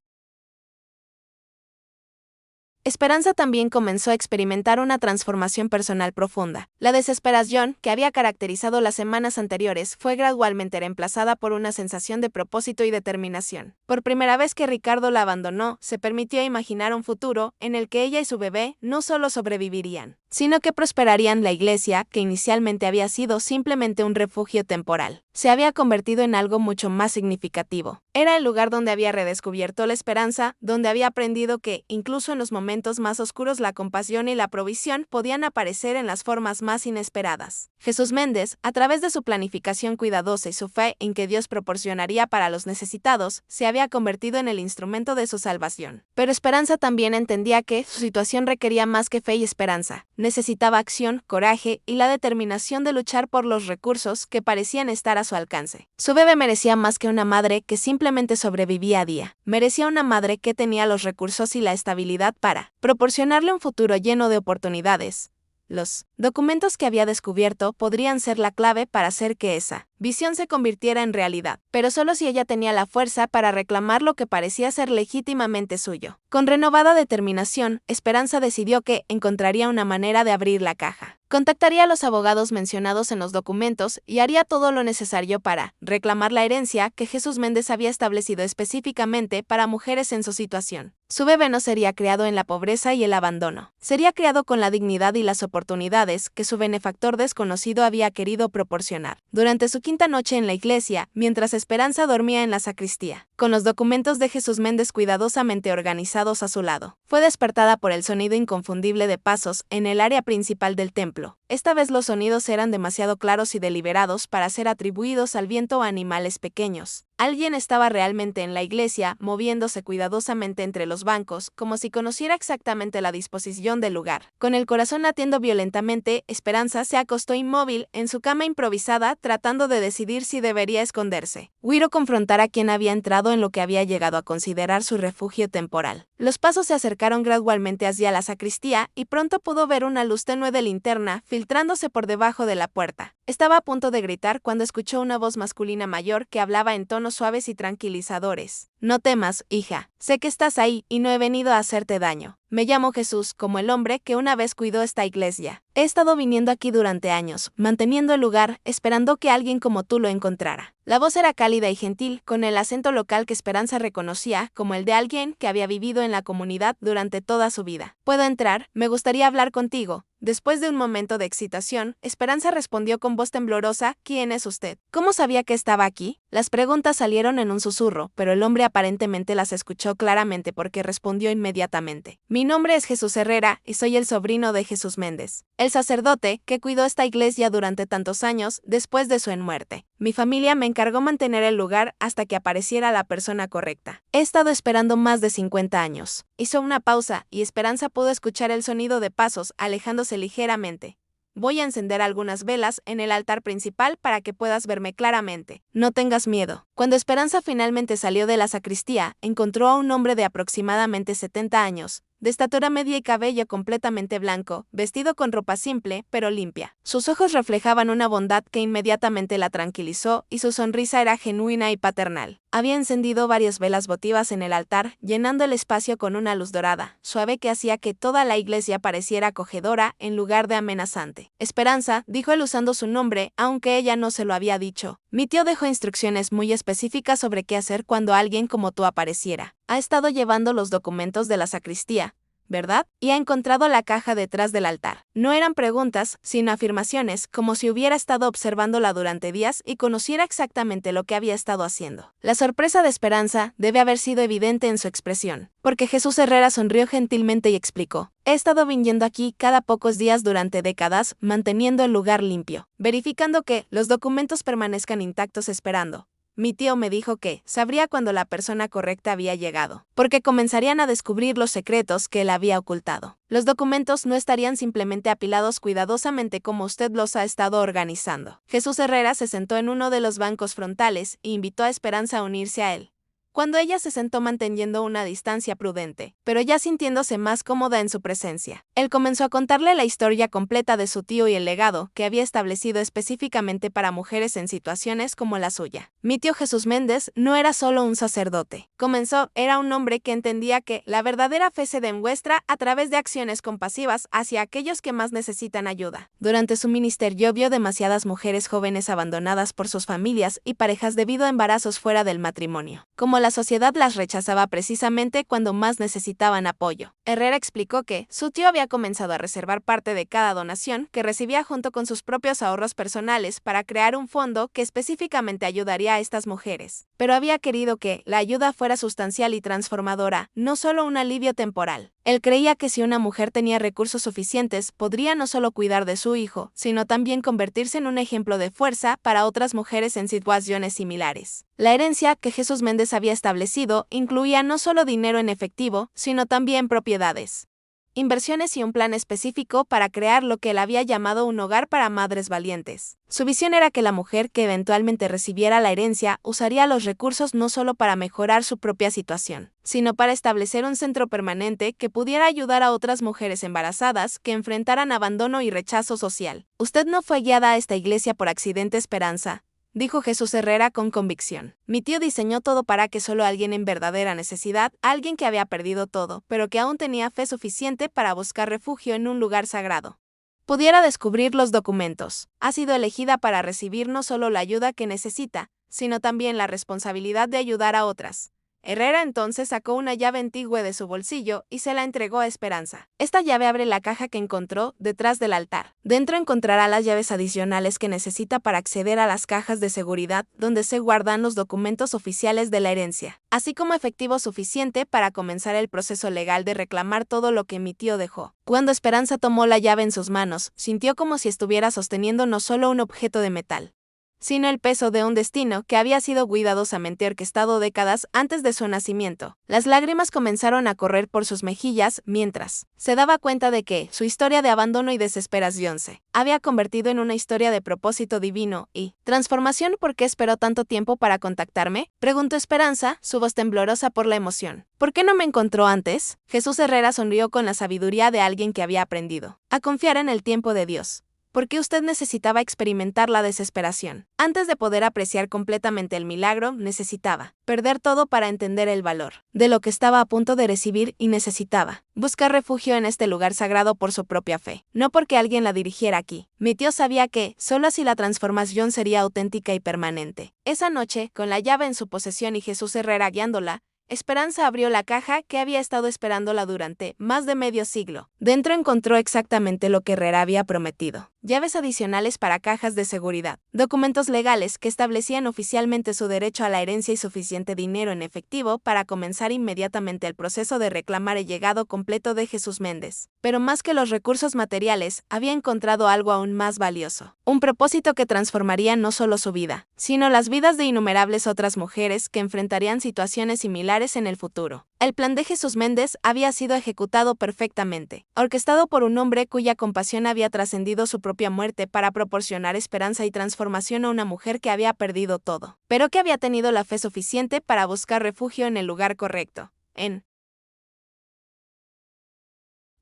Esperanza también comenzó a experimentar una transformación personal profunda. La desesperación que había caracterizado las semanas anteriores fue gradualmente reemplazada por una sensación de propósito y determinación. Por primera vez que Ricardo la abandonó, se permitió imaginar un futuro en el que ella y su bebé no solo sobrevivirían, sino que prosperarían. La iglesia, que inicialmente había sido simplemente un refugio temporal, se había convertido en algo mucho más significativo. Era el lugar donde había redescubierto la esperanza, donde había aprendido que, incluso en los momentos más oscuros, la compasión y la provisión podían aparecer en las formas más inesperadas. Jesús Méndez, a través de su planificación cuidadosa y su fe en que Dios proporcionaría para los necesitados, se había convertido en el instrumento de su salvación. Pero Esperanza también entendía que su situación requería más que fe y esperanza. Necesitaba acción, coraje y la determinación de luchar por los recursos que parecían estar a su alcance. Su bebé merecía más que una madre que simplemente sobrevivía a día. Merecía una madre que tenía los recursos y la estabilidad para proporcionarle un futuro lleno de oportunidades. Los documentos que había descubierto podrían ser la clave para hacer que esa visión se convirtiera en realidad, pero solo si ella tenía la fuerza para reclamar lo que parecía ser legítimamente suyo. Con renovada determinación, Esperanza decidió que encontraría una manera de abrir la caja. Contactaría a los abogados mencionados en los documentos y haría todo lo necesario para reclamar la herencia que Jesús Méndez había establecido específicamente para mujeres en su situación. Su bebé no sería criado en la pobreza y el abandono. Sería criado con la dignidad y las oportunidades que su benefactor desconocido había querido proporcionar. Durante su quinta noche en la iglesia, mientras Esperanza dormía en la sacristía, con los documentos de Jesús Méndez cuidadosamente organizados a su lado, fue despertada por el sonido inconfundible de pasos en el área principal del templo. Esta vez los sonidos eran demasiado claros y deliberados para ser atribuidos al viento o a animales pequeños. Alguien estaba realmente en la iglesia, moviéndose cuidadosamente entre los bancos, como si conociera exactamente la disposición del lugar. Con el corazón latiendo violentamente, Esperanza se acostó inmóvil en su cama improvisada, tratando de decidir si debería esconderse o ir a confrontar a quien había entrado en lo que había llegado a considerar su refugio temporal. Los pasos se acercaron gradualmente hacia la sacristía y pronto pudo ver una luz tenue de linterna filtrándose por debajo de la puerta. Estaba a punto de gritar cuando escuchó una voz masculina mayor que hablaba en tonos suaves y tranquilizadores. No temas, hija. Sé que estás ahí y no he venido a hacerte daño. Me llamo Jesús, como el hombre que una vez cuidó esta iglesia. He estado viniendo aquí durante años, manteniendo el lugar, esperando que alguien como tú lo encontrara. La voz era cálida y gentil, con el acento local que Esperanza reconocía como el de alguien que había vivido en la comunidad durante toda su vida. ¿Puedo entrar? Me gustaría hablar contigo. Después de un momento de excitación, Esperanza respondió con voz temblorosa: ¿Quién es usted? ¿Cómo sabía que estaba aquí? Las preguntas salieron en un susurro, pero el hombre aparentemente las escuchó claramente porque respondió inmediatamente. Mi nombre es Jesús Herrera y soy el sobrino de Jesús Méndez, el sacerdote que cuidó esta iglesia durante tantos años después de su muerte. Mi familia me encargó mantener el lugar hasta que apareciera la persona correcta. He estado esperando más de 50 años. Hizo una pausa y Esperanza pudo escuchar el sonido de pasos alejándose ligeramente. Voy a encender algunas velas en el altar principal para que puedas verme claramente. No tengas miedo. Cuando Esperanza finalmente salió de la sacristía, encontró a un hombre de aproximadamente 70 años, de estatura media y cabello completamente blanco, vestido con ropa simple, pero limpia. Sus ojos reflejaban una bondad que inmediatamente la tranquilizó y su sonrisa era genuina y paternal. Había encendido varias velas votivas en el altar, llenando el espacio con una luz dorada, suave que hacía que toda la iglesia pareciera acogedora en lugar de amenazante. Esperanza, dijo él usando su nombre, aunque ella no se lo había dicho. Mi tío dejó instrucciones muy específicas sobre qué hacer cuando alguien como tú apareciera. Ha estado llevando los documentos de la sacristía, ¿verdad? Y ha encontrado la caja detrás del altar. No eran preguntas, sino afirmaciones, como si hubiera estado observándola durante días y conociera exactamente lo que había estado haciendo. La sorpresa de Esperanza debe haber sido evidente en su expresión, porque Jesús Herrera sonrió gentilmente y explicó: he estado viniendo aquí cada pocos días durante décadas, manteniendo el lugar limpio, verificando que los documentos permanezcan intactos, esperando. Mi tío me dijo que sabría cuando la persona correcta había llegado, porque comenzarían a descubrir los secretos que él había ocultado. Los documentos no estarían simplemente apilados cuidadosamente como usted los ha estado organizando. Jesús Herrera se sentó en uno de los bancos frontales e invitó a Esperanza a unirse a él. Cuando ella se sentó manteniendo una distancia prudente, pero ya sintiéndose más cómoda en su presencia, él comenzó a contarle la historia completa de su tío y el legado que había establecido específicamente para mujeres en situaciones como la suya. Mi tío Jesús Méndez no era solo un sacerdote. Comenzó, era un hombre que entendía que la verdadera fe se demuestra a través de acciones compasivas hacia aquellos que más necesitan ayuda. Durante su ministerio vio demasiadas mujeres jóvenes abandonadas por sus familias y parejas debido a embarazos fuera del matrimonio. Como la sociedad las rechazaba precisamente cuando más necesitaban apoyo. Herrera explicó que su tío había comenzado a reservar parte de cada donación que recibía junto con sus propios ahorros personales para crear un fondo que específicamente ayudaría a estas mujeres. Pero había querido que la ayuda fuera sustancial y transformadora, no solo un alivio temporal. Él creía que si una mujer tenía recursos suficientes, podría no solo cuidar de su hijo, sino también convertirse en un ejemplo de fuerza para otras mujeres en situaciones similares. La herencia que Jesús Méndez había establecido incluía no solo dinero en efectivo, sino también propiedades, inversiones y un plan específico para crear lo que él había llamado un hogar para madres valientes. Su visión era que la mujer que eventualmente recibiera la herencia usaría los recursos no solo para mejorar su propia situación, sino para establecer un centro permanente que pudiera ayudar a otras mujeres embarazadas que enfrentaran abandono y rechazo social. Usted no fue guiada a esta iglesia por accidente, Esperanza, dijo Jesús Herrera con convicción. Mi tío diseñó todo para que solo alguien en verdadera necesidad, alguien que había perdido todo, pero que aún tenía fe suficiente para buscar refugio en un lugar sagrado, pudiera descubrir los documentos. Ha sido elegida para recibir no solo la ayuda que necesita, sino también la responsabilidad de ayudar a otras. Herrera entonces sacó una llave antigua de su bolsillo y se la entregó a Esperanza. Esta llave abre la caja que encontró detrás del altar. Dentro encontrará las llaves adicionales que necesita para acceder a las cajas de seguridad donde se guardan los documentos oficiales de la herencia, así como efectivo suficiente para comenzar el proceso legal de reclamar todo lo que mi tío dejó. Cuando Esperanza tomó la llave en sus manos, sintió como si estuviera sosteniendo no solo un objeto de metal, sino el peso de un destino que había sido cuidadosamente orquestado décadas antes de su nacimiento. Las lágrimas comenzaron a correr por sus mejillas mientras se daba cuenta de que su historia de abandono y desesperación se había convertido en una historia de propósito divino y transformación. ¿Por qué esperó tanto tiempo para contactarme?, preguntó Esperanza, su voz temblorosa por la emoción. ¿Por qué no me encontró antes? Jesús Herrera sonrió con la sabiduría de alguien que había aprendido a confiar en el tiempo de Dios. Porque usted necesitaba experimentar la desesperación. Antes de poder apreciar completamente el milagro, necesitaba perder todo para entender el valor de lo que estaba a punto de recibir y necesitaba buscar refugio en este lugar sagrado por su propia fe, no porque alguien la dirigiera aquí. Mi tío sabía que solo así la transformación sería auténtica y permanente. Esa noche, con la llave en su posesión y Jesús Herrera guiándola, Esperanza abrió la caja que había estado esperándola durante más de medio siglo. Dentro encontró exactamente lo que Herrera había prometido: llaves adicionales para cajas de seguridad, documentos legales que establecían oficialmente su derecho a la herencia y suficiente dinero en efectivo para comenzar inmediatamente el proceso de reclamar el legado completo de Jesús Méndez. Pero más que los recursos materiales, había encontrado algo aún más valioso: un propósito que transformaría no solo su vida, sino las vidas de innumerables otras mujeres que enfrentarían situaciones similares en el futuro. El plan de Jesús Méndez había sido ejecutado perfectamente, orquestado por un hombre cuya compasión había trascendido su propia muerte para proporcionar esperanza y transformación a una mujer que había perdido todo, pero que había tenido la fe suficiente para buscar refugio en el lugar correcto, en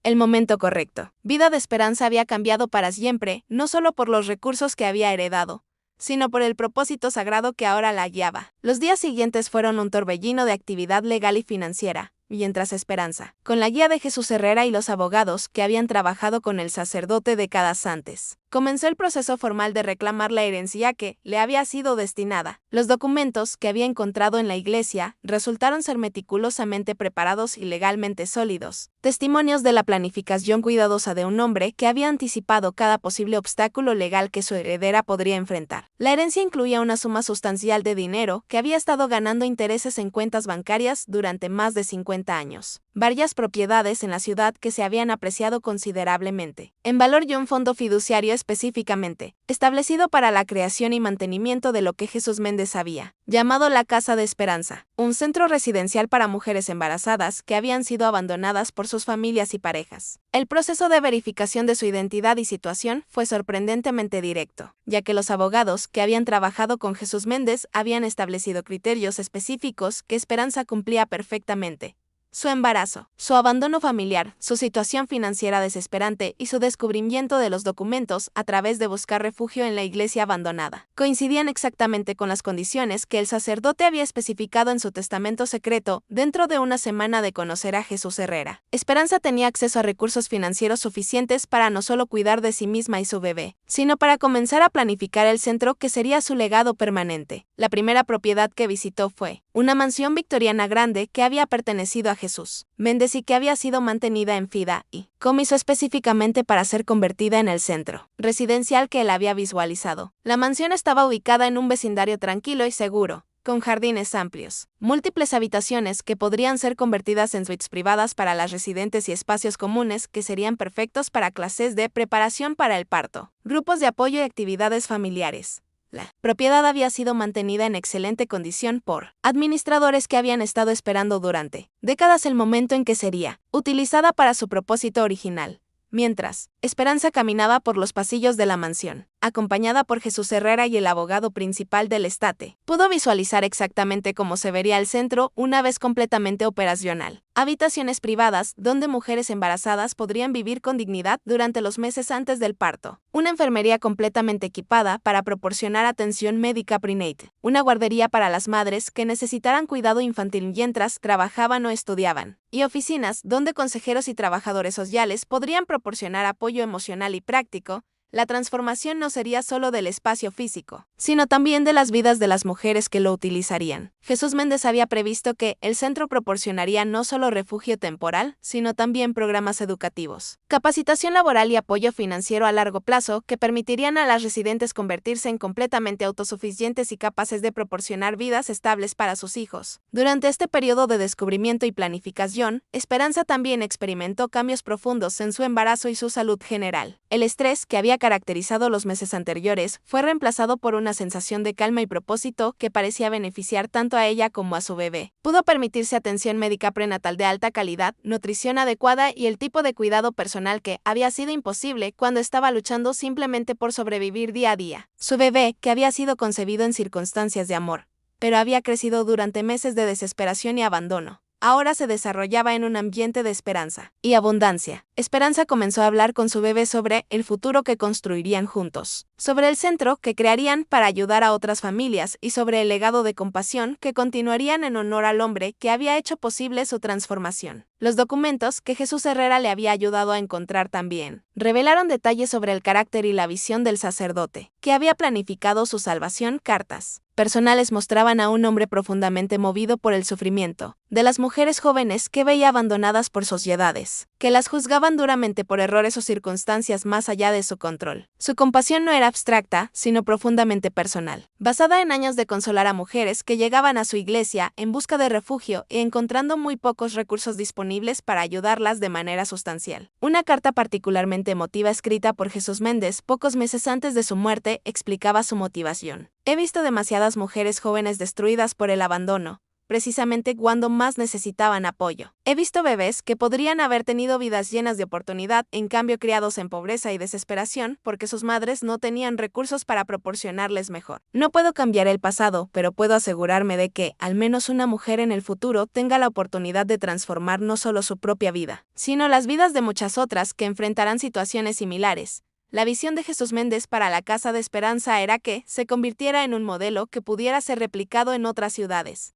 el momento correcto. Vida de Esperanza había cambiado para siempre, no solo por los recursos que había heredado, sino por el propósito sagrado que ahora la guiaba. Los días siguientes fueron un torbellino de actividad legal y financiera, mientras Esperanza, con la guía de Jesús Herrera y los abogados que habían trabajado con el sacerdote décadas antes, comenzó el proceso formal de reclamar la herencia que le había sido destinada. Los documentos que había encontrado en la iglesia resultaron ser meticulosamente preparados y legalmente sólidos, testimonios de la planificación cuidadosa de un hombre que había anticipado cada posible obstáculo legal que su heredera podría enfrentar. La herencia incluía una suma sustancial de dinero que había estado ganando intereses en cuentas bancarias durante más de 50 años, varias propiedades en la ciudad que se habían apreciado considerablemente en valor y un fondo fiduciario específicamente establecido para la creación y mantenimiento de lo que Jesús Méndez había llamado la Casa de Esperanza, un centro residencial para mujeres embarazadas que habían sido abandonadas por sus familias y parejas. El proceso de verificación de su identidad y situación fue sorprendentemente directo, ya que los abogados que habían trabajado con Jesús Méndez habían establecido criterios específicos que Esperanza cumplía perfectamente: su embarazo, su abandono familiar, su situación financiera desesperante y su descubrimiento de los documentos a través de buscar refugio en la iglesia abandonada. Coincidían exactamente con las condiciones que el sacerdote había especificado en su testamento secreto dentro de una semana de conocer a Jesús Herrera. Esperanza tenía acceso a recursos financieros suficientes para no solo cuidar de sí misma y su bebé, sino para comenzar a planificar el centro que sería su legado permanente. La primera propiedad que visitó fue una mansión victoriana grande que había pertenecido a Jesús Méndez y que había sido mantenida en FIDA y comiso específicamente para ser convertida en el centro residencial que él había visualizado. La mansión estaba ubicada en un vecindario tranquilo y seguro, con jardines amplios, múltiples habitaciones que podrían ser convertidas en suites privadas para las residentes y espacios comunes que serían perfectos para clases de preparación para el parto, grupos de apoyo y actividades familiares. La propiedad había sido mantenida en excelente condición por administradores que habían estado esperando durante décadas el momento en que sería utilizada para su propósito original. Mientras Esperanza caminaba por los pasillos de la mansión, acompañada por Jesús Herrera y el abogado principal del estate, pudo visualizar exactamente cómo se vería el centro una vez completamente operacional. Habitaciones privadas donde mujeres embarazadas podrían vivir con dignidad durante los meses antes del parto. Una enfermería completamente equipada para proporcionar atención médica prenatal. Una guardería para las madres que necesitaran cuidado infantil mientras trabajaban o estudiaban. Y oficinas donde consejeros y trabajadores sociales podrían proporcionar apoyo emocional y práctico. La transformación no sería solo del espacio físico, sino también de las vidas de las mujeres que lo utilizarían. Jesús Méndez había previsto que el centro proporcionaría no solo refugio temporal, sino también programas educativos, capacitación laboral y apoyo financiero a largo plazo que permitirían a las residentes convertirse en completamente autosuficientes y capaces de proporcionar vidas estables para sus hijos. Durante este periodo de descubrimiento y planificación, Esperanza también experimentó cambios profundos en su embarazo y su salud general. El estrés que había caracterizado los meses anteriores fue reemplazado por una sensación de calma y propósito que parecía beneficiar tanto a ella como a su bebé. Pudo permitirse atención médica prenatal de alta calidad, nutrición adecuada y el tipo de cuidado personal que había sido imposible cuando estaba luchando simplemente por sobrevivir día a día. Su bebé, que había sido concebido en circunstancias de amor, pero había crecido durante meses de desesperación y abandono, ahora se desarrollaba en un ambiente de esperanza y abundancia. Esperanza comenzó a hablar con su bebé sobre el futuro que construirían juntos, sobre el centro que crearían para ayudar a otras familias y sobre el legado de compasión que continuarían en honor al hombre que había hecho posible su transformación. Los documentos que Jesús Herrera le había ayudado a encontrar también revelaron detalles sobre el carácter y la visión del sacerdote, que había planificado su salvación. Cartas personales mostraban a un hombre profundamente movido por el sufrimiento de las mujeres jóvenes que veía abandonadas por sociedades, que las juzgaban duramente por errores o circunstancias más allá de su control. Su compasión no era abstracta, sino profundamente personal, basada en años de consolar a mujeres que llegaban a su iglesia en busca de refugio y encontrando muy pocos recursos disponibles para ayudarlas de manera sustancial. Una carta particularmente emotiva escrita por Jesús Méndez pocos meses antes de su muerte explicaba su motivación. He visto demasiadas mujeres jóvenes destruidas por el abandono, precisamente cuando más necesitaban apoyo. He visto bebés que podrían haber tenido vidas llenas de oportunidad, en cambio criados en pobreza y desesperación porque sus madres no tenían recursos para proporcionarles mejor. No puedo cambiar el pasado, pero puedo asegurarme de que, al menos una mujer en el futuro, tenga la oportunidad de transformar no solo su propia vida, sino las vidas de muchas otras que enfrentarán situaciones similares. La visión de Jesús Méndez para la Casa de Esperanza era que se convirtiera en un modelo que pudiera ser replicado en otras ciudades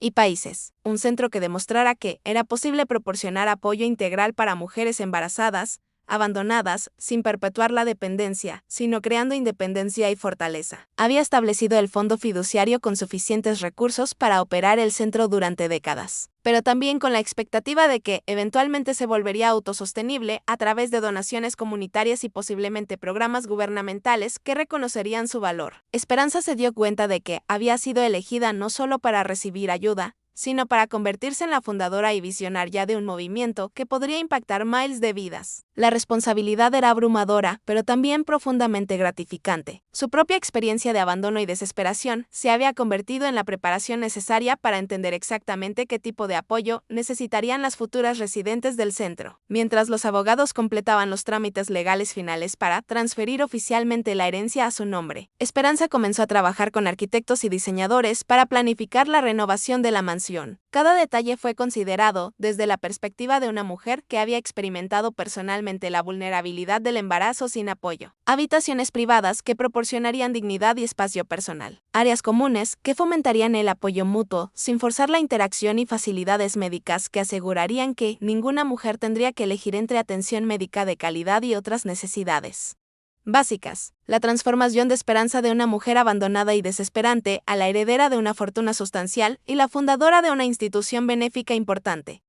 y países, un centro que demostrara que era posible proporcionar apoyo integral para mujeres embarazadas, abandonadas, sin perpetuar la dependencia, sino creando independencia y fortaleza. Había establecido el fondo fiduciario con suficientes recursos para operar el centro durante décadas, pero también con la expectativa de que eventualmente se volvería autosostenible a través de donaciones comunitarias y posiblemente programas gubernamentales que reconocerían su valor. Esperanza se dio cuenta de que había sido elegida no solo para recibir ayuda, sino para convertirse en la fundadora y visionaria de un movimiento que podría impactar miles de vidas. La responsabilidad era abrumadora, pero también profundamente gratificante. Su propia experiencia de abandono y desesperación se había convertido en la preparación necesaria para entender exactamente qué tipo de apoyo necesitarían las futuras residentes del centro. Mientras los abogados completaban los trámites legales finales para transferir oficialmente la herencia a su nombre, Esperanza comenzó a trabajar con arquitectos y diseñadores para planificar la renovación de la mansión. Cada detalle fue considerado desde la perspectiva de una mujer que había experimentado personalmente la vulnerabilidad del embarazo sin apoyo. Habitaciones privadas que proporcionarían dignidad y espacio personal. Áreas comunes que fomentarían el apoyo mutuo sin forzar la interacción y facilidades médicas que asegurarían que ninguna mujer tendría que elegir entre atención médica de calidad y otras necesidades básicas. La transformación de Esperanza de una mujer abandonada y desesperante a la heredera de una fortuna sustancial y la fundadora de una institución benéfica importante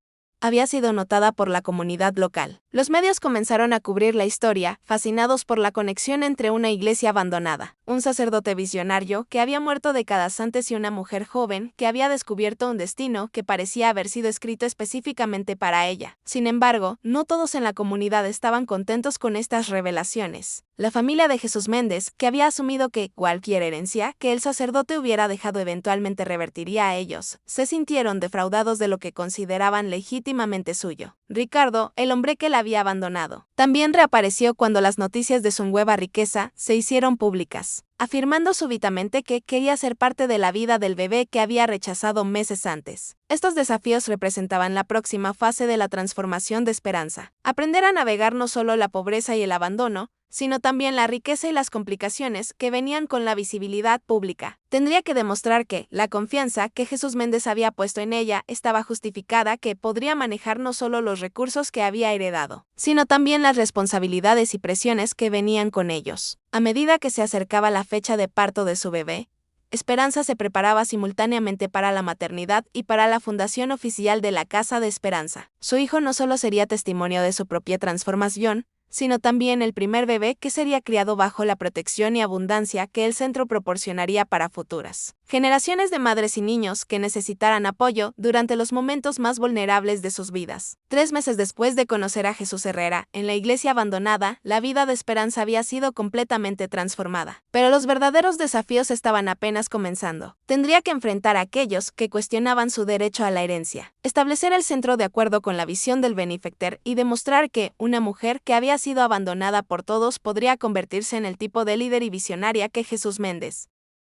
había sido notada por la comunidad local. Los medios comenzaron a cubrir la historia, fascinados por la conexión entre una iglesia abandonada, un sacerdote visionario que había muerto décadas antes y una mujer joven que había descubierto un destino que parecía haber sido escrito específicamente para ella. Sin embargo, no todos en la comunidad estaban contentos con estas revelaciones. La familia de Jesús Méndez, que había asumido que cualquier herencia que el sacerdote hubiera dejado eventualmente revertiría a ellos, se sintieron defraudados de lo que consideraban legítimamente suyo. Ricardo, el hombre que la había abandonado, también reapareció cuando las noticias de su nueva riqueza se hicieron públicas, afirmando súbitamente que quería ser parte de la vida del bebé que había rechazado meses antes. Estos desafíos representaban la próxima fase de la transformación de Esperanza. Aprender a navegar no solo la pobreza y el abandono, sino también la riqueza y las complicaciones que venían con la visibilidad pública. Tendría que demostrar que la confianza que Jesús Méndez había puesto en ella estaba justificada, que podría manejar no solo los recursos que había heredado, sino también las responsabilidades y presiones que venían con ellos. A medida que se acercaba la fecha de parto de su bebé, Esperanza se preparaba simultáneamente para la maternidad y para la fundación oficial de la Casa de Esperanza. Su hijo no solo sería testimonio de su propia transformación, sino también el primer bebé que sería criado bajo la protección y abundancia que el centro proporcionaría para futuras generaciones de madres y niños que necesitaran apoyo durante los momentos más vulnerables de sus vidas. 3 meses después de conocer a Jesús Herrera, en la iglesia abandonada, la vida de Esperanza había sido completamente transformada. Pero los verdaderos desafíos estaban apenas comenzando. Tendría que enfrentar a aquellos que cuestionaban su derecho a la herencia, establecer el centro de acuerdo con la visión del benefactor y demostrar que una mujer que había sido abandonada por todos podría convertirse en el tipo de líder y visionaria que Jesús Méndez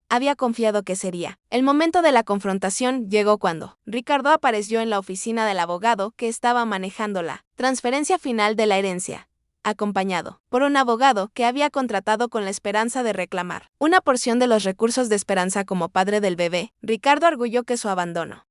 había confiado que sería. El momento de la confrontación llegó cuando Ricardo apareció en la oficina del abogado que estaba manejando la transferencia final de la herencia, acompañado por un abogado que había contratado con la esperanza de reclamar una porción de los recursos de Esperanza como padre del bebé. Ricardo arguyó que su abandono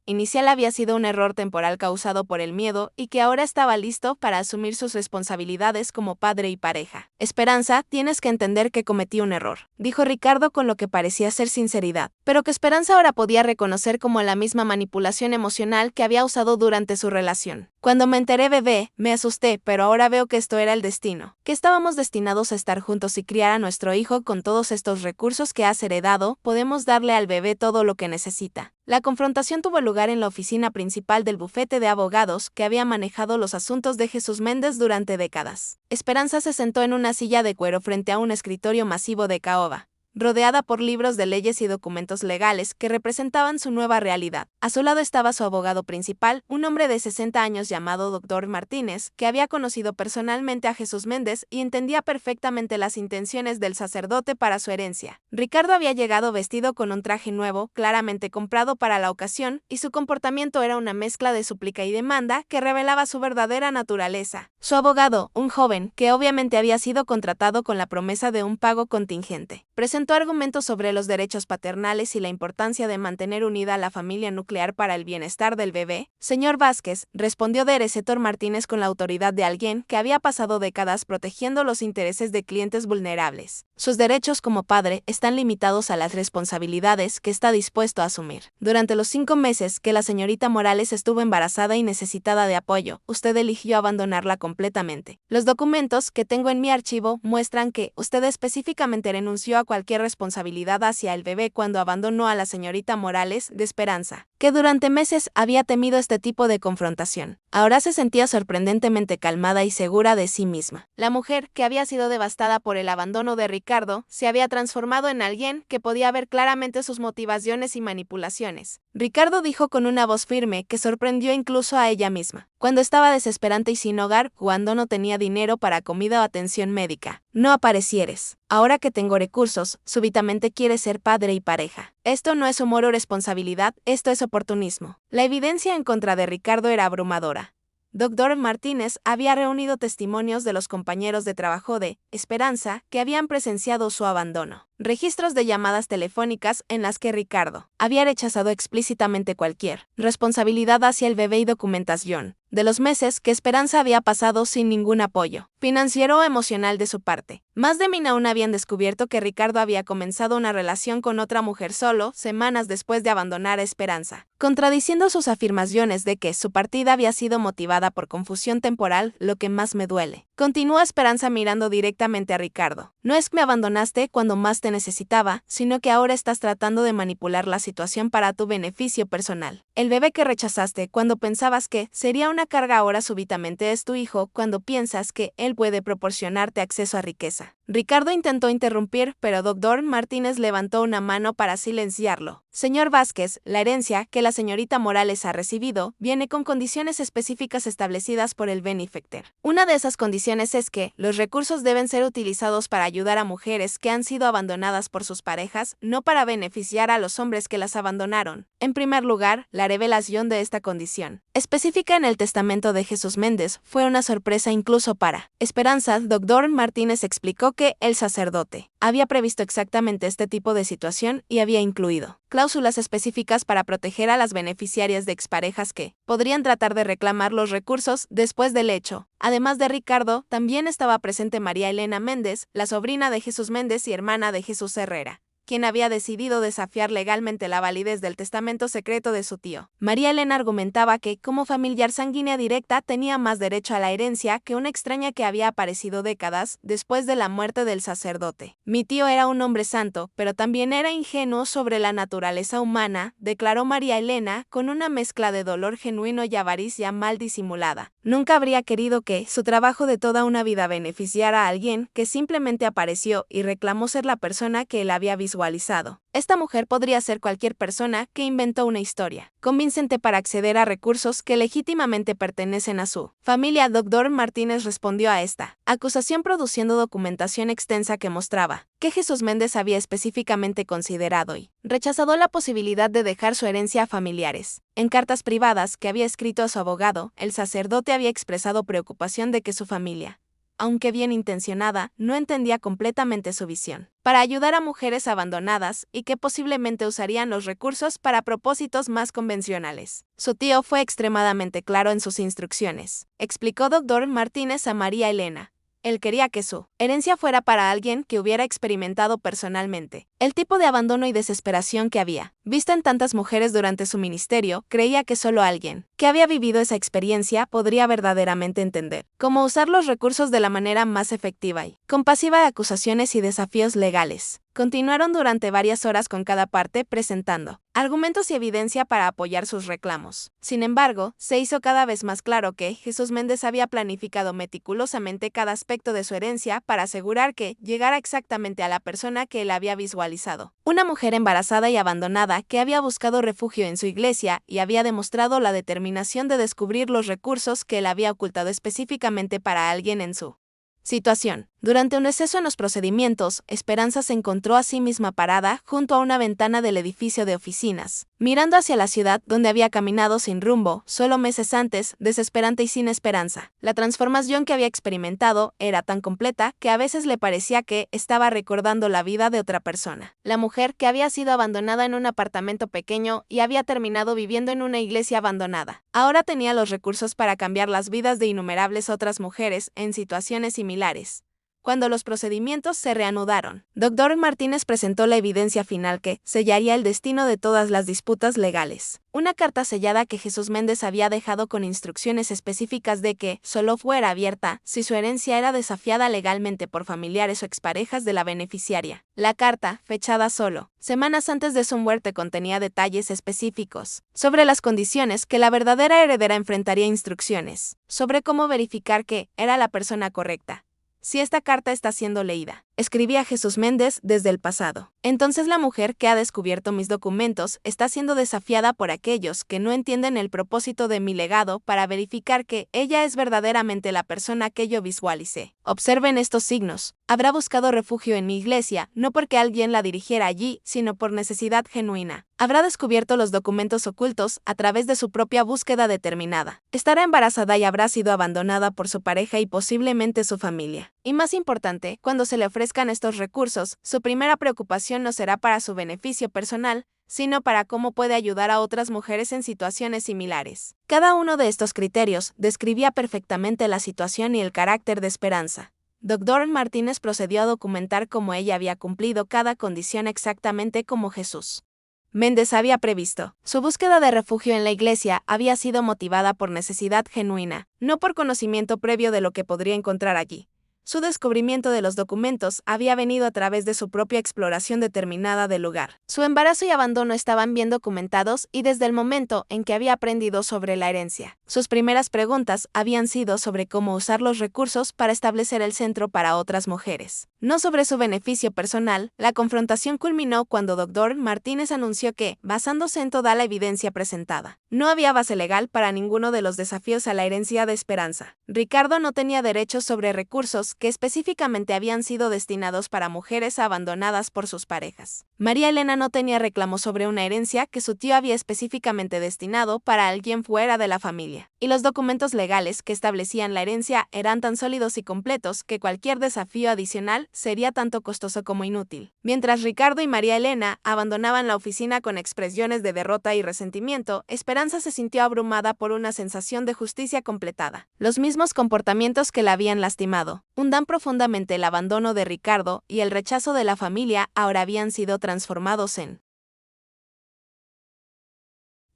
inicial había sido un error temporal causado por el miedo y que ahora estaba listo para asumir sus responsabilidades como padre y pareja. Esperanza, tienes que entender que cometí un error, dijo Ricardo con lo que parecía ser sinceridad, pero que Esperanza ahora podía reconocer como la misma manipulación emocional que había usado durante su relación. Cuando me enteré, bebé, me asusté, pero ahora veo que esto era el destino, que estábamos destinados a estar juntos y criar a nuestro hijo con todos estos recursos que has heredado. Podemos darle al bebé todo lo que necesita. La confrontación tuvo lugar en la oficina principal del bufete de abogados que había manejado los asuntos de Jesús Méndez durante décadas. Esperanza se sentó en una silla de cuero frente a un escritorio masivo de caoba, rodeada por libros de leyes y documentos legales que representaban su nueva realidad. A su lado estaba su abogado principal, un hombre de 60 años llamado Dr. Martínez, que había conocido personalmente a Jesús Méndez y entendía perfectamente las intenciones del sacerdote para su herencia. Ricardo había llegado vestido con un traje nuevo, claramente comprado para la ocasión, y su comportamiento era una mezcla de súplica y demanda que revelaba su verdadera naturaleza. Su abogado, un joven, que obviamente había sido contratado con la promesa de un pago contingente, presentó argumentos sobre los derechos paternales y la importancia de mantener unida a la familia nuclear para el bienestar del bebé. Señor Vázquez, respondió Dr. Martínez con la autoridad de alguien que había pasado décadas protegiendo los intereses de clientes vulnerables. Sus derechos como padre están limitados a las responsabilidades que está dispuesto a asumir. Durante los 5 meses que la señorita Morales estuvo embarazada y necesitada de apoyo, usted eligió abandonarla completamente. Los documentos que tengo en mi archivo muestran que usted específicamente renunció a cualquier responsabilidad hacia el bebé cuando abandonó a la señorita Morales de Esperanza, que durante meses había temido este tipo de confrontación. Ahora se sentía sorprendentemente calmada y segura de sí misma. La mujer, que había sido devastada por el abandono de Ricardo, se había transformado en alguien que podía ver claramente sus motivaciones y manipulaciones. Ricardo dijo con una voz firme que sorprendió incluso a ella misma. Cuando estaba desesperante y sin hogar, cuando no tenía dinero para comida o atención médica, no aparecieres. Ahora que tengo recursos, súbitamente quieres ser padre y pareja. Esto no es humor o responsabilidad, esto es oportunismo. La evidencia en contra de Ricardo era abrumadora. Dr. Martínez había reunido testimonios de los compañeros de trabajo de Esperanza que habían presenciado su abandono. Registros de llamadas telefónicas en las que Ricardo había rechazado explícitamente cualquier responsabilidad hacia el bebé y documentación de los meses que Esperanza había pasado sin ningún apoyo financiero o emocional de su parte. Más de 1000 aún habían descubierto que Ricardo había comenzado una relación con otra mujer solo semanas después de abandonar a Esperanza, contradiciendo sus afirmaciones de que su partida había sido motivada por confusión temporal. Lo que más me duele, continúa Esperanza mirando directamente a Ricardo, no es que me abandonaste cuando más te necesitaba, sino que ahora estás tratando de manipular la situación para tu beneficio personal. El bebé que rechazaste cuando pensabas que sería una carga ahora súbitamente es tu hijo cuando piensas que él puede proporcionarte acceso a riqueza. Ricardo intentó interrumpir, pero Dr. Martínez levantó una mano para silenciarlo. Señor Vázquez, la herencia que la señorita Morales ha recibido viene con condiciones específicas establecidas por el benefactor. Una de esas condiciones es que los recursos deben ser utilizados para ayudar a mujeres que han sido abandonadas por sus parejas, no para beneficiar a los hombres que las abandonaron. En primer lugar, la revelación de esta condición, específica en el testamento de Jesús Méndez, fue una sorpresa incluso para Esperanza. Dr. Martínez explicó que el sacerdote había previsto exactamente este tipo de situación y había incluido cláusulas específicas para proteger a las beneficiarias de exparejas que podrían tratar de reclamar los recursos después del hecho. Además de Ricardo, también estaba presente María Elena Méndez, la sobrina de Jesús Méndez y hermana de Jesús Herrera, quien había decidido desafiar legalmente la validez del testamento secreto de su tío. María Elena argumentaba que, como familiar sanguínea directa, tenía más derecho a la herencia que una extraña que había aparecido décadas después de la muerte del sacerdote. Mi tío era un hombre santo, pero también era ingenuo sobre la naturaleza humana, declaró María Elena, con una mezcla de dolor genuino y avaricia mal disimulada. Nunca habría querido que su trabajo de toda una vida beneficiara a alguien que simplemente apareció y reclamó ser la persona que él había visualizado. Esta mujer podría ser cualquier persona que inventó una historia convincente para acceder a recursos que legítimamente pertenecen a su familia. Dr. Martínez respondió a esta acusación produciendo documentación extensa que mostraba que Jesús Méndez había específicamente considerado y rechazado la posibilidad de dejar su herencia a familiares. En cartas privadas que había escrito a su abogado, el sacerdote había expresado preocupación de que su familia, aunque bien intencionada, no entendía completamente su visión para ayudar a mujeres abandonadas y que posiblemente usarían los recursos para propósitos más convencionales. Su tío fue extremadamente claro en sus instrucciones, explicó Dr. Martínez a María Elena. Él quería que su herencia fuera para alguien que hubiera experimentado personalmente el tipo de abandono y desesperación que había visto en tantas mujeres durante su ministerio. Creía que solo alguien que había vivido esa experiencia podría verdaderamente entender cómo usar los recursos de la manera más efectiva y compasiva. De acusaciones y desafíos legales continuaron durante varias horas con cada parte presentando argumentos y evidencia para apoyar sus reclamos. Sin embargo, se hizo cada vez más claro que Jesús Méndez había planificado meticulosamente cada aspecto de su herencia para asegurar que llegara exactamente a la persona que él había visualizado. Una mujer embarazada y abandonada que había buscado refugio en su iglesia y había demostrado la determinación de descubrir los recursos que él había ocultado específicamente para alguien en su situación. Durante un receso en los procedimientos, Esperanza se encontró a sí misma parada junto a una ventana del edificio de oficinas, mirando hacia la ciudad donde había caminado sin rumbo, solo meses antes, desesperante y sin esperanza. La transformación que había experimentado era tan completa que a veces le parecía que estaba recordando la vida de otra persona. La mujer que había sido abandonada en un apartamento pequeño y había terminado viviendo en una iglesia abandonada, ahora tenía los recursos para cambiar las vidas de innumerables otras mujeres en situaciones similares. Cuando los procedimientos se reanudaron, Dr. Martínez presentó la evidencia final que sellaría el destino de todas las disputas legales. Una carta sellada que Jesús Méndez había dejado con instrucciones específicas de que solo fuera abierta si su herencia era desafiada legalmente por familiares o exparejas de la beneficiaria. La carta, fechada solo semanas antes de su muerte, contenía detalles específicos sobre las condiciones que la verdadera heredera enfrentaría, instrucciones sobre cómo verificar que era la persona correcta. Si esta carta está siendo leída, escribía Jesús Méndez desde el pasado, entonces la mujer que ha descubierto mis documentos está siendo desafiada por aquellos que no entienden el propósito de mi legado para verificar que ella es verdaderamente la persona que yo visualicé. Observen estos signos. Habrá buscado refugio en mi iglesia, no porque alguien la dirigiera allí, sino por necesidad genuina. Habrá descubierto los documentos ocultos a través de su propia búsqueda determinada. Estará embarazada y habrá sido abandonada por su pareja y posiblemente su familia. Y más importante, cuando se le ofrezcan estos recursos, su primera preocupación no será para su beneficio personal, sino para cómo puede ayudar a otras mujeres en situaciones similares. Cada uno de estos criterios describía perfectamente la situación y el carácter de Esperanza. Dr. Martínez procedió a documentar cómo ella había cumplido cada condición exactamente como Jesús Méndez había previsto. Su búsqueda de refugio en la iglesia había sido motivada por necesidad genuina, no por conocimiento previo de lo que podría encontrar allí. Su descubrimiento de los documentos había venido a través de su propia exploración determinada del lugar. Su embarazo y abandono estaban bien documentados y desde el momento en que había aprendido sobre la herencia. Sus primeras preguntas habían sido sobre cómo usar los recursos para establecer el centro para otras mujeres, no sobre su beneficio personal. La confrontación culminó cuando Dr. Martínez anunció que, basándose en toda la evidencia presentada, no había base legal para ninguno de los desafíos a la herencia de Esperanza. Ricardo no tenía derechos sobre recursos que específicamente habían sido destinados para mujeres abandonadas por sus parejas. María Elena no tenía reclamo sobre una herencia que su tío había específicamente destinado para alguien fuera de la familia. Y los documentos legales que establecían la herencia eran tan sólidos y completos que cualquier desafío adicional sería tanto costoso como inútil. Mientras Ricardo y María Elena abandonaban la oficina con expresiones de derrota y resentimiento, Esperanza Esperanza se sintió abrumada por una sensación de justicia completada. Los mismos comportamientos que la habían lastimado, hundan profundamente el abandono de Ricardo y el rechazo de la familia ahora habían sido transformados en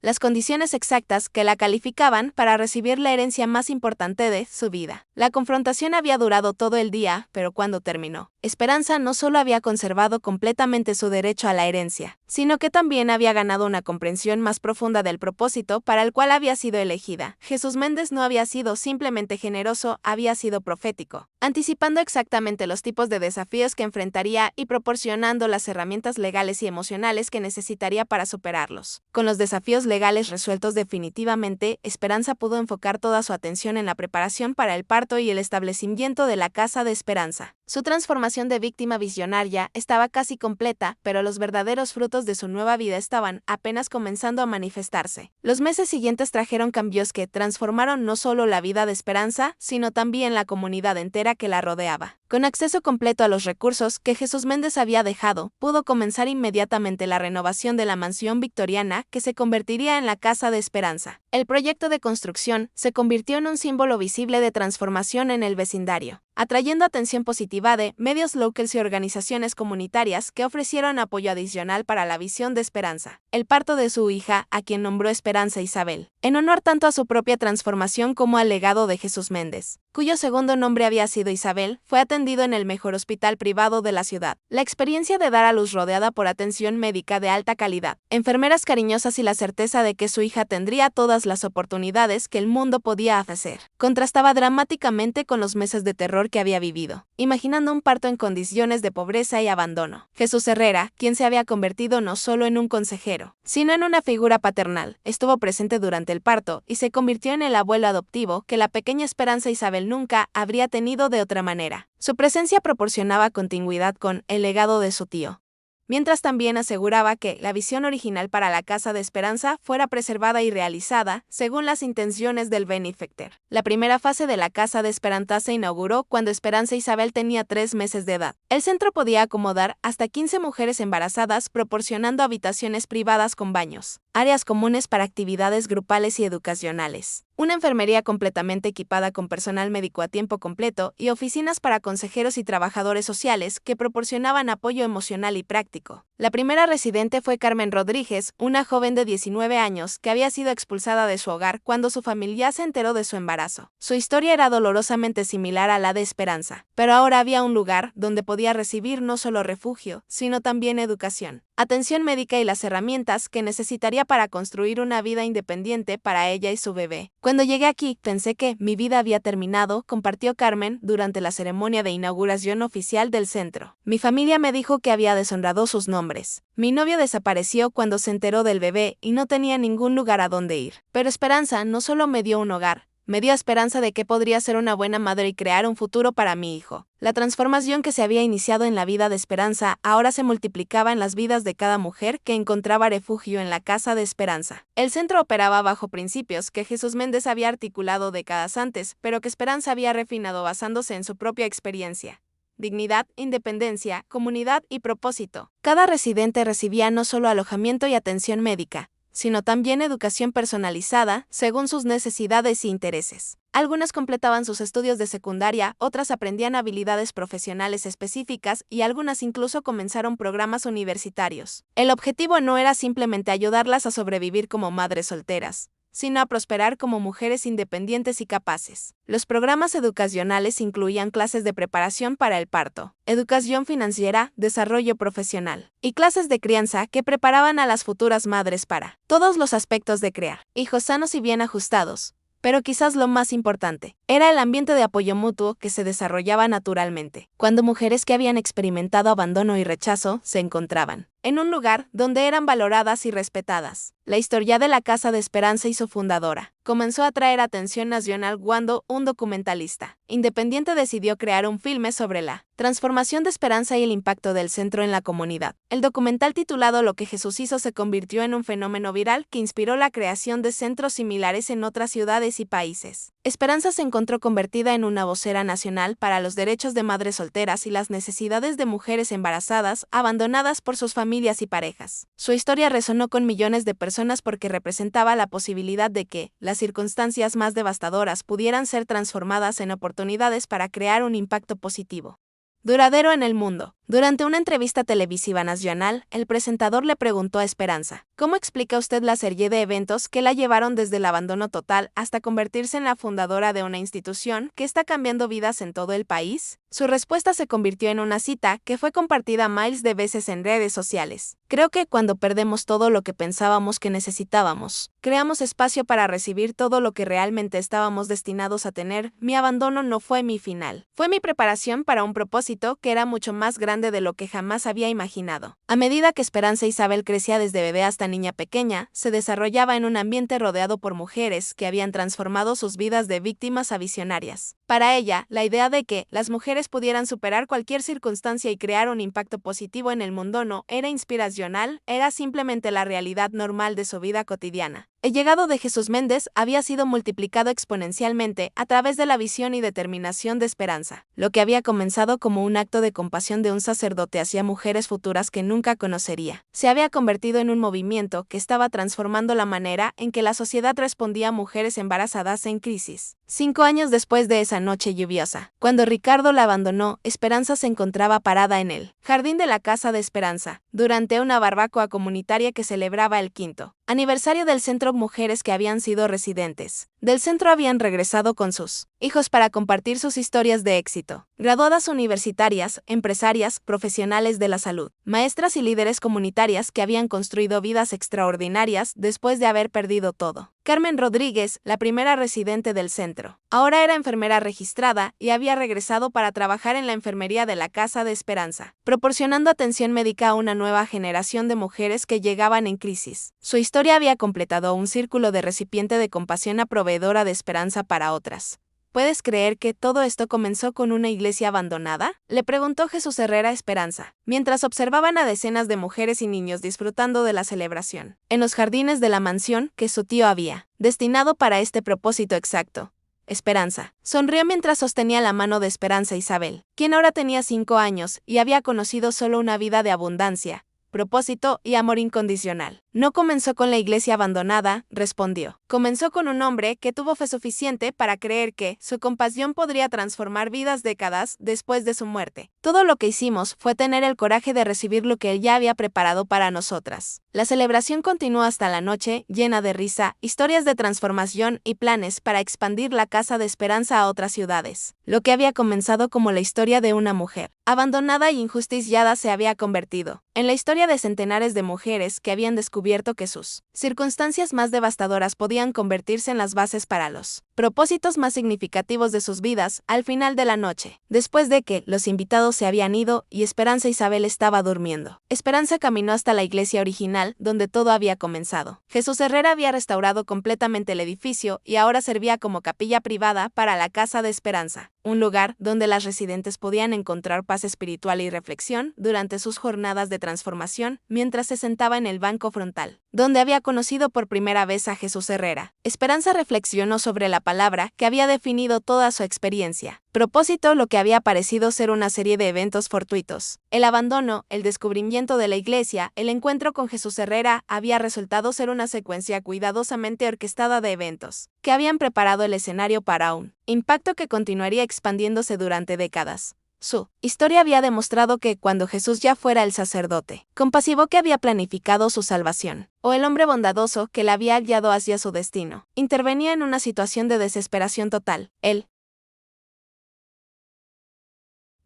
las condiciones exactas que la calificaban para recibir la herencia más importante de su vida. La confrontación había durado todo el día, pero cuando terminó, Esperanza no solo había conservado completamente su derecho a la herencia, sino que también había ganado una comprensión más profunda del propósito para el cual había sido elegida. Jesús Méndez no había sido simplemente generoso, había sido profético, anticipando exactamente los tipos de desafíos que enfrentaría y proporcionando las herramientas legales y emocionales que necesitaría para superarlos. Con los desafíos legales resueltos definitivamente, Esperanza pudo enfocar toda su atención en la preparación para el parto y el establecimiento de la Casa de Esperanza. Su transformación de víctima visionaria estaba casi completa, pero los verdaderos frutos de su nueva vida estaban apenas comenzando a manifestarse. Los meses siguientes trajeron cambios que transformaron no solo la vida de Esperanza, sino también la comunidad entera que la rodeaba. Con acceso completo a los recursos que Jesús Méndez había dejado, pudo comenzar inmediatamente la renovación de la mansión victoriana que se convertiría en la Casa de Esperanza. El proyecto de construcción se convirtió en un símbolo visible de transformación en el vecindario, atrayendo atención positiva de medios locales y organizaciones comunitarias que ofrecieron apoyo adicional para la visión de Esperanza. El parto de su hija, a quien nombró Esperanza Isabel, en honor tanto a su propia transformación como al legado de Jesús Méndez, cuyo segundo nombre había sido Isabel, fue atendido en el mejor hospital privado de la ciudad. La experiencia de dar a luz rodeada por atención médica de alta calidad, enfermeras cariñosas y la certeza de que su hija tendría todas las oportunidades que el mundo podía ofrecer, contrastaba dramáticamente con los meses de terror que había vivido, imaginando un parto en condiciones de pobreza y abandono. Jesús Herrera, quien se había convertido no solo en un consejero, sino en una figura paternal, estuvo presente durante el parto y se convirtió en el abuelo adoptivo que la pequeña Esperanza Isabel nunca habría tenido de otra manera. Su presencia proporcionaba continuidad con el legado de su tío, mientras también aseguraba que la visión original para la Casa de Esperanza fuera preservada y realizada según las intenciones del benefactor. La primera fase de la Casa de Esperanza se inauguró cuando Esperanza Isabel tenía 3 meses de edad. El centro podía acomodar hasta 15 mujeres embarazadas, proporcionando habitaciones privadas con baños, áreas comunes para actividades grupales y educacionales, una enfermería completamente equipada con personal médico a tiempo completo y oficinas para consejeros y trabajadores sociales que proporcionaban apoyo emocional y práctico. La primera residente fue Carmen Rodríguez, una joven de 19 años que había sido expulsada de su hogar cuando su familia se enteró de su embarazo. Su historia era dolorosamente similar a la de Esperanza, pero ahora había un lugar donde podía recibir no solo refugio, sino también educación, atención médica y las herramientas que necesitaría para construir una vida independiente para ella y su bebé. Cuando llegué aquí, pensé que mi vida había terminado, compartió Carmen durante la ceremonia de inauguración oficial del centro. Mi familia me dijo que había deshonrado sus nombres. Mi novio desapareció cuando se enteró del bebé y no tenía ningún lugar a donde ir. Pero Esperanza no solo me dio un hogar, me dio esperanza de que podría ser una buena madre y crear un futuro para mi hijo. La transformación que se había iniciado en la vida de Esperanza ahora se multiplicaba en las vidas de cada mujer que encontraba refugio en la Casa de Esperanza. El centro operaba bajo principios que Jesús Méndez había articulado décadas antes, pero que Esperanza había refinado basándose en su propia experiencia: dignidad, independencia, comunidad y propósito. Cada residente recibía no solo alojamiento y atención médica, sino también educación personalizada según sus necesidades e intereses. Algunas completaban sus estudios de secundaria, otras aprendían habilidades profesionales específicas y algunas incluso comenzaron programas universitarios. El objetivo no era simplemente ayudarlas a sobrevivir como madres solteras, sino a prosperar como mujeres independientes y capaces. Los programas educacionales incluían clases de preparación para el parto, educación financiera, desarrollo profesional y clases de crianza que preparaban a las futuras madres para todos los aspectos de criar hijos sanos y bien ajustados. Pero quizás lo más importante era el ambiente de apoyo mutuo que se desarrollaba naturalmente, cuando mujeres que habían experimentado abandono y rechazo se encontraban en un lugar donde eran valoradas y respetadas. La historia de la Casa de Esperanza y su fundadora comenzó a atraer atención nacional cuando un documentalista independiente decidió crear un filme sobre la transformación de Esperanza y el impacto del centro en la comunidad. El documental titulado Lo que Jesús hizo se convirtió en un fenómeno viral que inspiró la creación de centros similares en otras ciudades y países. Esperanza se encontró convertida en una vocera nacional para los derechos de madres solteras y las necesidades de mujeres embarazadas abandonadas por sus familias familias y parejas. Su historia resonó con millones de personas porque representaba la posibilidad de que las circunstancias más devastadoras pudieran ser transformadas en oportunidades para crear un impacto positivo duradero en el mundo. Durante una entrevista televisiva nacional, el presentador le preguntó a Esperanza, ¿cómo explica usted la serie de eventos que la llevaron desde el abandono total hasta convertirse en la fundadora de una institución que está cambiando vidas en todo el país? Su respuesta se convirtió en una cita que fue compartida miles de veces en redes sociales. Creo que cuando perdemos todo lo que pensábamos que necesitábamos, creamos espacio para recibir todo lo que realmente estábamos destinados a tener. Mi abandono no fue mi final, fue mi preparación para un propósito que era mucho más grande de lo que jamás había imaginado. A medida que Esperanza Isabel crecía desde bebé hasta niña pequeña, se desarrollaba en un ambiente rodeado por mujeres que habían transformado sus vidas de víctimas a visionarias. Para ella, la idea de que las mujeres pudieran superar cualquier circunstancia y crear un impacto positivo en el mundo no era inspiracional, era simplemente la realidad normal de su vida cotidiana. El legado de Jesús Méndez había sido multiplicado exponencialmente a través de la visión y determinación de Esperanza. Lo que había comenzado como un acto de compasión de un sacerdote hacia mujeres futuras que nunca conocería, se había convertido en un movimiento que estaba transformando la manera en que la sociedad respondía a mujeres embarazadas en crisis. 5 años después de esa noche lluviosa, cuando Ricardo la abandonó, Esperanza se encontraba parada en el jardín de la casa de Esperanza, durante una barbacoa comunitaria que celebraba el 5º aniversario del centro. Mujeres que habían sido residentes del centro habían regresado con sus hijos para compartir sus historias de éxito. Graduadas universitarias, empresarias, profesionales de la salud, maestras y líderes comunitarias que habían construido vidas extraordinarias después de haber perdido todo. Carmen Rodríguez, la primera residente del centro, ahora era enfermera registrada y había regresado para trabajar en la enfermería de la Casa de Esperanza, proporcionando atención médica a una nueva generación de mujeres que llegaban en crisis. Su historia había completado un círculo de recipiente de compasión a proveedora de esperanza para otras. ¿Puedes creer que todo esto comenzó con una iglesia abandonada?, le preguntó Jesús Herrera a Esperanza, mientras observaban a decenas de mujeres y niños disfrutando de la celebración, en los jardines de la mansión que su tío había destinado para este propósito exacto. Esperanza sonrió mientras sostenía la mano de Esperanza Isabel, quien ahora tenía 5 años y había conocido solo una vida de abundancia, propósito y amor incondicional. No comenzó con la iglesia abandonada, respondió. Comenzó con un hombre que tuvo fe suficiente para creer que su compasión podría transformar vidas décadas después de su muerte. Todo lo que hicimos fue tener el coraje de recibir lo que él ya había preparado para nosotras. La celebración continuó hasta la noche, llena de risa, historias de transformación y planes para expandir la Casa de Esperanza a otras ciudades. Lo que había comenzado como la historia de una mujer abandonada y injusticiada se había convertido en la historia de centenares de mujeres que habían descubierto que sus circunstancias más devastadoras podían convertirse en las bases para los propósitos más significativos de sus vidas. Al final de la noche, después de que los invitados se habían ido y Esperanza Isabel estaba durmiendo, Esperanza caminó hasta la iglesia original donde todo había comenzado. Jesús Herrera había restaurado completamente el edificio y ahora servía como capilla privada para la Casa de Esperanza, un lugar donde las residentes podían encontrar paz espiritual y reflexión durante sus jornadas de transformación mientras se sentaba en el banco frontal, donde había conocido por primera vez a Jesús Herrera. Esperanza reflexionó sobre la palabra que había definido toda su experiencia. Propósito, lo que había parecido ser una serie de eventos fortuitos. El abandono, el descubrimiento de la iglesia, el encuentro con Jesús Herrera había resultado ser una secuencia cuidadosamente orquestada de eventos que habían preparado el escenario para un impacto que continuaría expandiéndose durante décadas. Su historia había demostrado que cuando Jesús ya fuera el sacerdote compasivo que había planificado su salvación, o el hombre bondadoso que la había guiado hacia su destino, intervenía en una situación de desesperación total, el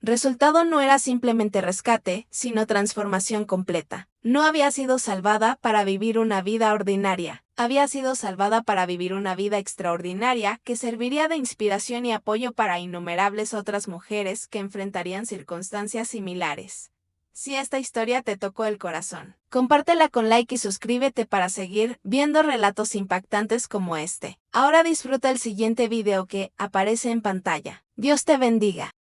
resultado no era simplemente rescate, sino transformación completa. No había sido salvada para vivir una vida ordinaria, había sido salvada para vivir una vida extraordinaria que serviría de inspiración y apoyo para innumerables otras mujeres que enfrentarían circunstancias similares. Si esta historia te tocó el corazón, compártela con like y suscríbete para seguir viendo relatos impactantes como este. Ahora disfruta el siguiente video que aparece en pantalla. Dios te bendiga.